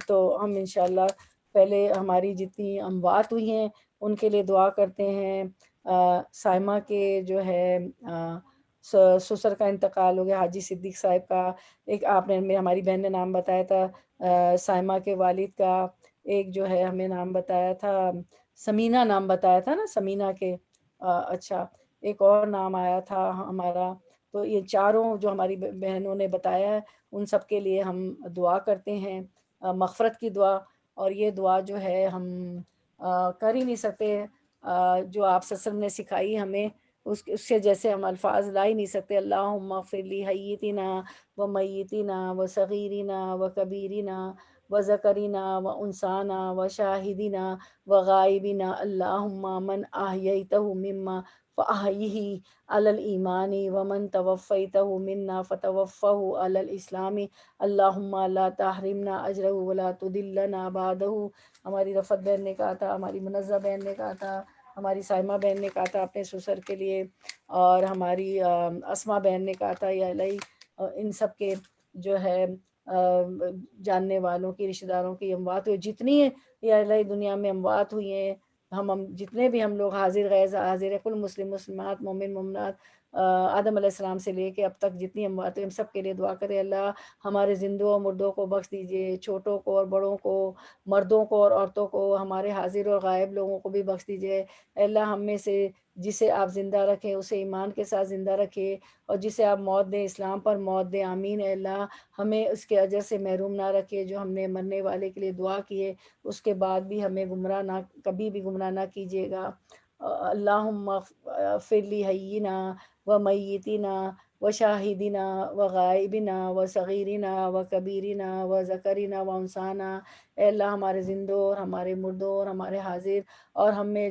تو ہم انشاءاللہ پہلے ہماری جتنی اموات ہوئی ہیں ان کے لیے دعا کرتے ہیں۔ سائمہ کے جو ہے سسر کا انتقال ہو گیا، حاجی صدیق صاحب کا، ایک آپ نے ہماری بہن نے نام بتایا تھا، سائمہ کے والد کا ایک جو ہے ہمیں نام بتایا تھا، سمینہ نام بتایا تھا نا، سمینہ کے اچھا ایک اور نام آیا تھا ہمارا، تو یہ چاروں جو ہماری بہنوں نے بتایا ہے ان سب کے لیے ہم دعا کرتے ہیں، مغفرت کی دعا۔ اور یہ دعا جو ہے ہم کر ہی نہیں سکتے، جو آپ صلی اللہ علیہ وسلم نے سکھائی ہمیں اس سے جیسے ہم الفاظ لا ہی نہیں سکتے۔ اللہم اغفر لی حیتنا و میتنا و صغیرنا و کبیرنا وذکرنا وانثانا وشاہدنا وغائبنا اللہم من احییتہ مما فاحیہ علی الایمان ومن توفیتہ منا فتوفہ علی الاسلام اللہم لا تحرمنا اجرہ ولا تدلنا بعدہ۔ ہماری رفت بہن نے کہا تھا، ہماری منزہ بہن نے کہا تھا، ہماری سائمہ بہن نے کہا تھا اپنے سسر کے لیے، اور ہماری اسما بہن نے کہا تھا یا الہی ان سب کے جو ہے جاننے والوں کی، رشتہ داروں کی اموات ہوئی جتنی یا الہی دنیا میں اموات ہوئی ہیں، ہم جتنے بھی ہم لوگ حاضر غیر حاضر ہیں، کل مسلم مسلمات مومن مومنات آدم علیہ السلام سے لے کے اب تک جتنی اموات ہوئی، ہم سب کے لیے دعا کرے اللہ ہمارے زندوں اور مردوں کو بخش دیجئے، چھوٹوں کو اور بڑوں کو، مردوں کو اور عورتوں کو، ہمارے حاضر اور غائب لوگوں کو بھی بخش دیجئے۔ اے اللہ ہم میں سے جسے آپ زندہ رکھیں اسے ایمان کے ساتھ زندہ رکھے، اور جسے آپ موت دیں اسلام پر موت دیں، آمین۔ اے اللہ ہمیں اس کے اجر سے محروم نہ رکھے، جو ہم نے مرنے والے کے لیے دعا کیے اس کے بعد بھی ہمیں گمراہ نہ، کبھی بھی گمراہ نہ کیجیے گا۔ اللہم اغفر لی حینا و میتنا و شاہدنا و غائبنا و صغیرنا و کبیرنا و ذکرنا و انثانا۔ اے اللہ ہمارے زندوں اور ہمارے مردوں اور ہمارے حاضر اور ہم میں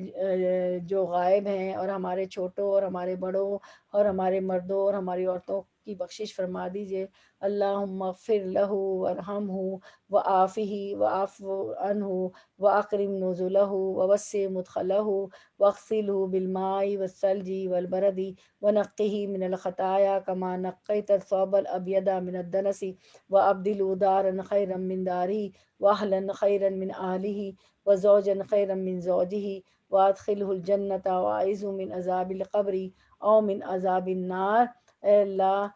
جو غائب ہیں، اور ہمارے چھوٹوں اور ہمارے بڑوں اور ہمارے مردوں اور ہماری عورتوں کی بخشش فرما دیجئے۔ اللہم اغفر لہ وارحمہ وعافہ وعف عنہ واکرم نزلہ ووسع مدخلہ واغسلہ بالماء والثلج والبرد ونقہ من الخطایا کما نقیت الثوب الابیض من الدنس وابدلہ دارا خیرا من دارہ واہلا خیرا من اہلہ وزوجا خیرا من زوجہ وادخلہ الجنۃ واعذہ من عذاب القبر او من عذاب النار۔ اے اللہ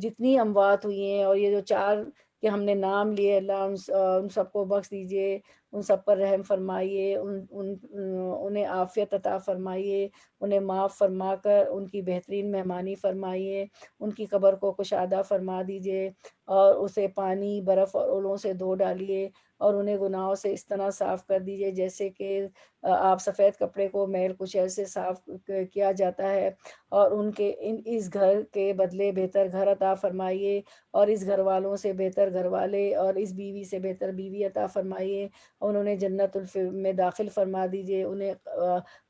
جتنی اموات ہوئی ہیں اور یہ جو چار کہ ہم نے نام لیے، اللہ ان سب کو بخش دیجئے، ان سب پر رحم فرمائیے، انہیں عافیت عطا فرمائیے، انہیں معاف فرما کر ان کی بہترین مہمانی فرمائیے، ان کی قبر کو کشادہ فرما دیجئے، اور اسے پانی برف اور اولوں سے دھو ڈالیے، اور انہیں گناہوں سے اس طرح صاف کر دیجئے جیسے کہ آپ سفید کپڑے کو میل کچیل سے صاف کیا جاتا ہے، اور ان کے اس گھر کے بدلے بہتر گھر عطا فرمائیے، اور اس گھر والوں سے بہتر گھر والے، اور اس بیوی سے بہتر بیوی عطا فرمائیے، اور انہیں جنت میں داخل فرما دیجئے، انہیں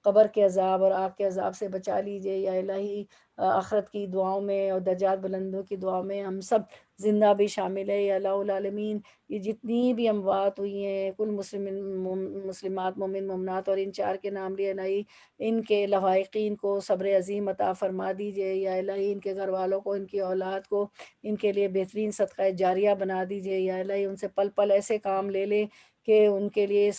قبر کے عذاب اور آگ کے عذاب سے بچا لیجئے یا الہی۔ آخرت کی دعاؤں میں اور درجات بلندوں کی دعاؤں میں ہم سب زندہ بھی شامل ہے یا الہ العالمین۔ یہ جتنی بھی اموات ہوئی ہیں، کل مسلمات مومن مومنات، اور ان چار کے نام لیے الہی ان کے لواحقین کو صبر عظیم عطا فرما دیجئے یا الہی، ان کے گھر والوں کو، ان کی اولاد کو ان کے لیے بہترین صدقہ جاریہ بنا دیجئے یا الہی، ان سے پل پل ایسے کام لے لیں کہ ان کے لیے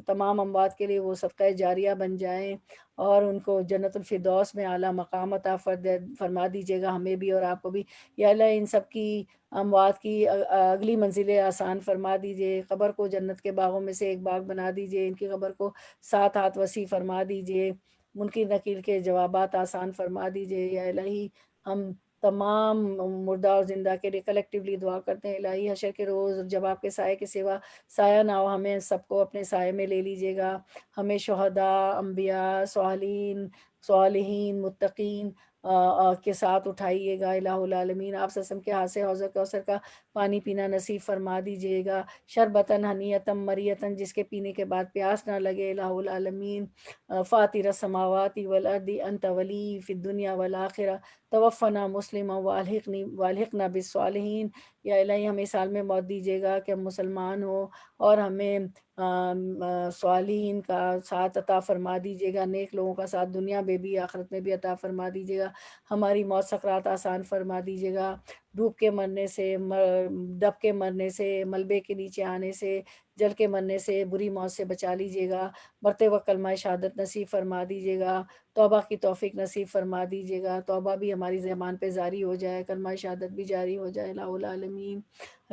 تمام اموات کے لیے وہ صدقہ جاریہ بن جائیں، اور ان کو جنت الفردوس میں اعلیٰ مقام عطا فرما دیجیے گا، ہمیں بھی اور آپ کو بھی یا اللہ۔ ان سب کی اموات کی اگلی منزلیں آسان فرما دیجیے، قبر کو جنت کے باغوں میں سے ایک باغ بنا دیجیے، ان کی قبر کو 7 ہاتھ وسیع فرما دیجیے، منکر نکیر کے جوابات آسان فرما دیجیے یا الہی۔ ہم تمام مردہ اور زندہ کے لیے کلیکٹیولی دعا کرتے ہیں الہی، حشر کے روز جب آپ کے سائے کے سوا سایہ نہ ہو، ہمیں سب کو اپنے سائے میں لے لیجیے گا، ہمیں شہداء، انبیاء، صالحین متقین کے ساتھ اٹھائیے گا الہ العالمین۔ آپ سسم کے ہاتھ سے حوض کوثر کا پانی پینا نصیب فرما دیجیے گا، شربتاً ہنیتاً مریتاً، جس کے پینے کے بعد پیاس نہ لگے الہ العالمین۔ فاطر السماوات والارض انت ولی فی الدنیا والآخرہ توفنا مسلما والحقنا بالصالحین۔ یا الہی ہمیں اس حال میں موت دیجیے گا کہ ہم مسلمان ہوں، اور ہمیں صالحین کا ساتھ عطا فرما دیجیے گا، نیک لوگوں کا ساتھ دنیا میں بھی آخرت میں بھی عطا فرما دیجیے گا، ہماری موت سکرات آسان فرما دیجیے گا، ڈوب کے مرنے سے، دب کے مرنے سے، ملبے کے نیچے آنے سے، جل کے مرنے سے، بری موت سے بچا لیجیے گا، مرتے وقت کلمہ شہادت نصیب فرما دیجیے گا، توبہ کی توفیق نصیب فرما دیجیے گا، توبہ بھی ہماری زبان پہ جاری ہو جائے، کلمہ شہادت بھی جاری ہو جائے الہ العالمین۔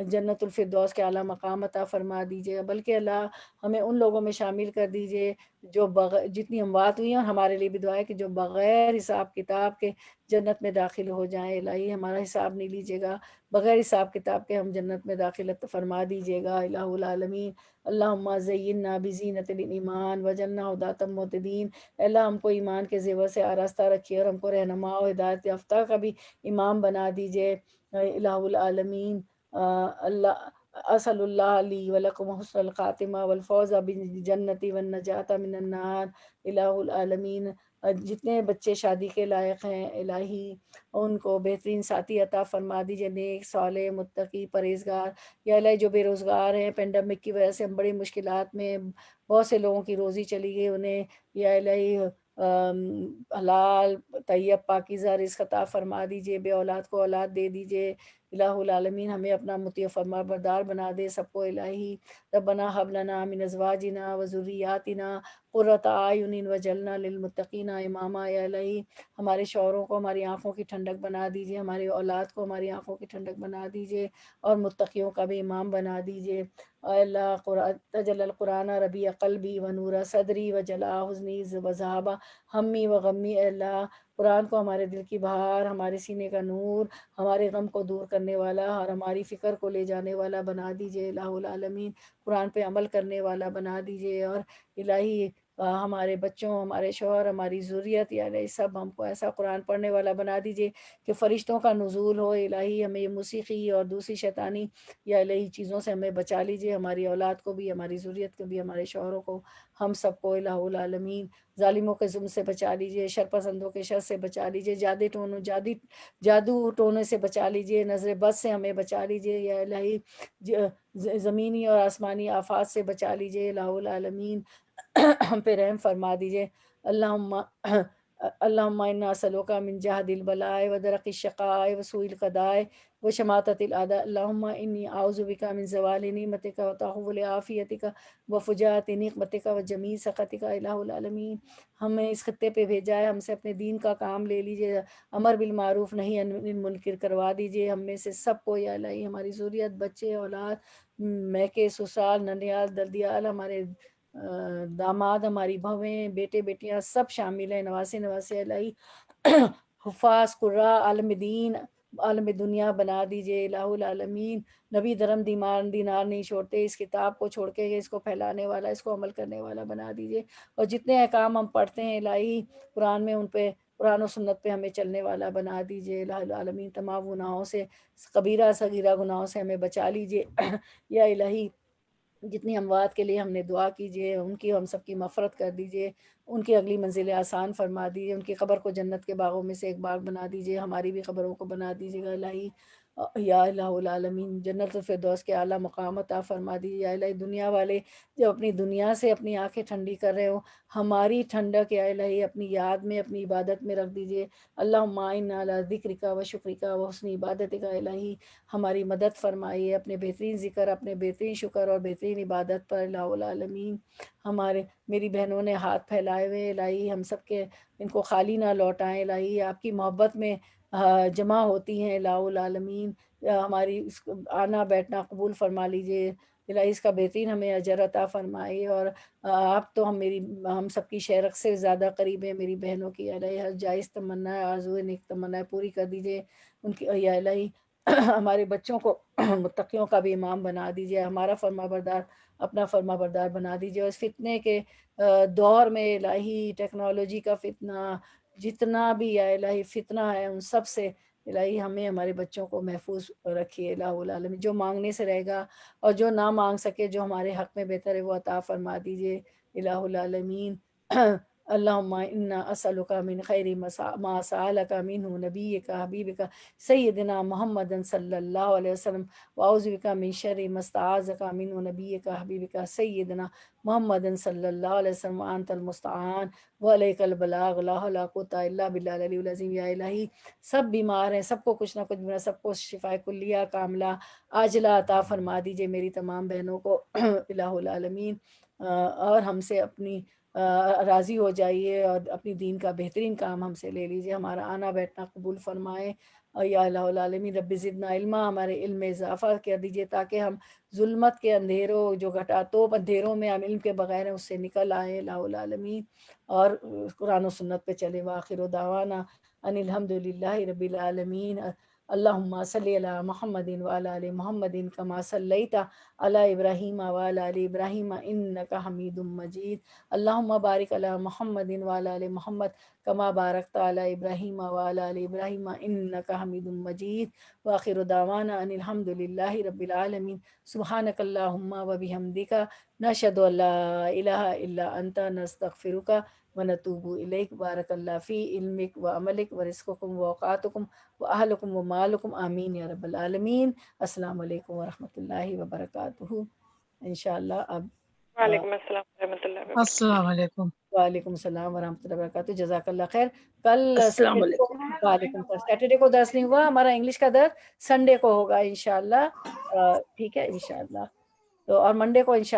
جنت الفردوس کے اعلیٰ مقام عطا فرما دیجیے گا، بلکہ اللہ ہمیں ان لوگوں میں شامل کر دیجیے جو جتنی اموات ہوئی ہیں، اور ہمارے لیے بھی دعا ہے کہ جو بغیر حساب کتاب کے جنت میں داخل ہو جائیں الہی، ہمارا حساب نہیں لیجیے گا، بغیر حساب کتاب کے ہم جنت میں داخل فرما دیجیے گا الہ العالمین۔ اللہم زینا بزینت الایمان وجعلنا ھداۃ مہتدین۔ اللہ ہم کو ایمان کے زیور سے آراستہ رکھیے، اور ہم کو رہنما و ہدایت یافتہ کا بھی امام بنا دیجیے الہ العالمین۔ اللہ اسأل اللہ لی ولکم حسن الخاتمہ والفوز بالجنت والنجاۃ من النار الہ العالمین۔ جتنے بچے شادی کے لائق ہیں الہی ان کو بہترین ساتھی عطا فرما دیجیے، نیک صالح متقی پرہیزگار۔ یا الہی جو بے روزگار ہیں پینڈمک کی وجہ سے ہم بڑی مشکلات میں، بہت سے لوگوں کی روزی چلی گئی، انہیں یا الہی حلال طیب پاکیزہ رزق عطا فرما دیجیے، بے اولاد کو اولاد دے دیجیے الہ العالمین۔ ہمیں اپنا مطیع فرما بردار بنا دے سب کو الہی۔ ربنا حب لنا من ازواجنا و ذریاتنا قرۃ اعین وجعلنا للمتقین اماما۔ یا الہی ہمارے شوہروں کو ہماری آنکھوں کی ٹھنڈک بنا دیجیے، ہماری اولاد کو ہماری آنکھوں کی ٹھنڈک بنا دیجیے، اور متقیوں کا بھی امام بنا دیجیے۔ اے اللہ تجل القرآن ربیع قلبی و نور صدری و جلاء حزنی و ذہاب ہمی و غمی۔ اے اللہ قرآن کو ہمارے دل کی بہار، ہمارے سینے کا نور، ہمارے غم کو دور کرنے والا اور ہماری فکر کو لے جانے والا بنا دیجیے الہ العالمین۔ قرآن پہ عمل کرنے والا بنا دیجیے، اور الہی ہمارے بچوں، ہمارے شوہر، ہماری ذریت یا الہی سب ہم کو ایسا قرآن پڑھنے والا بنا دیجیے کہ فرشتوں کا نزول ہو الہی۔ ہمیں یہ موسیقی اور دوسری شیطانی یا الہی چیزوں سے ہمیں بچا لیجیے، ہماری اولاد کو بھی، ہماری ذریت کو بھی، ہمارے شوہروں کو، ہم سب کو الہ العالمین۔ ظالموں کے ظلم سے بچا لیجیے، شر پسندوں کے شر سے بچا لیجیے، جادو ٹونے سے بچا لیجیے، نظر بد سے ہمیں بچا لیجیے یا الہی، زمینی اور آسمانی آفات سے بچا لیجیے الہ العالمین۔ ہم پہ رحم فرما دیجیے۔ اللہم انا نسألک من جہد البلاء و درک الشقاء و سوء القضاء و شماتۃ الاعداء۔ اللہم انی اعوذ بک من زوال نعمتک و تحول عافیتک و فجاءۃ نقمتک و جمیع سخطک الہ العالمین۔ ہمیں اس خطے پہ بھیجا ہے، ہم سے اپنے دین کا کام لے لیجیے، امر بالمعروف نہیں عن المنکر کروا دیجیے ہم میں سے سب کو یا الہی، ہماری ذریت، بچے، اولاد، میکے، سسرال، ننیال، دلدیال، ہمارے داماد، ہماری بہویں، بیٹے بیٹیاں سب شامل ہیں، نواسے نواسے الہی حفاظ قرا عالم دین عالم دنیا بنا دیجیے الہ العالمین۔ نبی درم دینار نہیں چھوڑتے، اس کتاب کو چھوڑ کے اس کو پھیلانے والا، اس کو عمل کرنے والا بنا دیجیے، اور جتنے احکام ہم پڑھتے ہیں الہی قرآن میں، ان پہ قرآن و سنت پہ ہمیں چلنے والا بنا دیجیے الہ العالمین۔ تمام گناہوں سے، کبیرہ صغیرہ گناہوں سے ہمیں بچا لیجیے یا الہی۔ جتنی اموات کے لیے ہم نے دعا کیجیے، ان کی ہم سب کی مغفرت کر دیجیے، ان کی اگلی منزلیں آسان فرما دیجیے، ان کی قبر کو جنت کے باغوں میں سے ایک باغ بنا دیجیے، ہماری بھی قبروں کو بنا دیجیے گا الہی یا الہ العالمین۔ جنت الفردوس کے اعلیٰ مقام عطا فرما دیجیے یا الہی۔ دنیا والے جب اپنی دنیا سے اپنی آنکھیں ٹھنڈی کر رہے ہوں، ہماری ٹھنڈک یا الہی اپنی یاد میں، اپنی عبادت میں رکھ دیجیے۔ اللہم اعنا علی ذکرک و شکرک و حسن عبادتک الہی، ہماری مدد فرمائیے اپنے بہترین ذکر، اپنے بہترین شکر اور بہترین عبادت پر الہ العالمین۔ میری بہنوں نے ہاتھ پھیلائے ہوئے الہی، ہم سب کے ان کو خالی نہ لوٹائیں الہی، آپ کی محبت میں جمع ہوتی ہیں الہ العالمین۔ ہماری آنا بیٹھنا قبول فرما لیجیے الہی، اس کا بہترین ہمیں اجر عطا فرمائیے، اور آپ تو ہم سب کی شہرک سے زیادہ قریب ہیں، میری بہنوں کی الہی ہر جائز تمنا آرزو نیک تمنا پوری کر دیجیے ان کی یا الہی۔ ہمارے بچوں کو متقیوں کا بھی امام بنا دیجیے، ہمارا فرما بردار اپنا فرما بردار بنا دیجیے، اور اس فتنے کے دور میں الہی، ٹیکنالوجی کا فتنہ، جتنا بھی یا الہی فتنہ ہے ان سب سے الہی ہمیں، ہمارے بچوں کو محفوظ رکھیے الہ العالمین۔ جو مانگنے سے رہے گا اور جو نہ مانگ سکے، جو ہمارے حق میں بہتر ہے وہ عطا فرما دیجیے الہ العالمین۔ اللہم انا اسألک من خیر ما سألک منہ نبیک حبیبک سیدنا محمد صلی اللہ علیہ وسلم، واعوذ بک من شر ما استعاذک منہ نبیک حبیبک سیدنا محمد صلی اللہ علیہ وسلم، وانت المستعان وعلیک البلاغ، لا حول ولا قوۃ الا باللہ العلی العظیم۔ یا الہی سب بیمار ہیں، سب کو کچھ نہ کچھ بیمار، سب کو شفاء کلیہ کاملہ عاجلہ عطا فرما دیجیے، میری تمام بہنوں کو الہ العالمین، اور ہم سے اپنی راضی ہو جائیے، اور اپنی دین کا بہترین کام ہم سے لے لیجیے، ہمارا آنا بیٹھنا قبول فرمائیں یا الہ العالمین۔ رب زدنا علما، ہمارے علم میں اضافہ کر دیجیے تاکہ ہم ظلمت کے اندھیروں، جو گھٹا توپ اندھیروں میں ہم علم کے بغیر ہیں اس سے نکل آئیں الہ العالمین۔ اور قرآن و سنت پہ چلے. وآخر دعوانا ان الحمدللہ رب العالمین. اللہم صلی علی محمد وعلی آل محمد کما صلیت علی ابراہیم وعلی آل ابراہیم انک حمید مجید. اللہم بارک علی محمد وعلی آل محمد کما بارکت علی ابراہیم وعلی آل ابراہیم انک حمید مجید. وآخر دعوانا ان الحمدللہ رب العالمین. سبحانک اللہم وبحمدک نشہد ان لا الہ الا انت نستغفرک ونتوب الیک. بارک اللہ فی علمک وعملک ورزقکم واوقاتکم واہلکم ومالکم آمین یا رب العالمین. السلام علیکم ورحمۃ اللہ وبرکاتہ. انشاءاللہ اب وعلیکم السلام ورحمۃ اللہ وبرکاتہ. السلام علیکم. وعلیکم السلام ورحمۃ اللہ وبرکاتہ. جزاک اللہ خیر. کل السلام سیٹرڈے کو وعلیکم السلام. سیٹرڈے کو درس نہیں ہوا ہمارا انگلش کا درس. سنڈے کو ہوگا انشاءاللہ. ٹھیک ہے انشاءاللہ. تو اور منڈے کو انشاءاللہ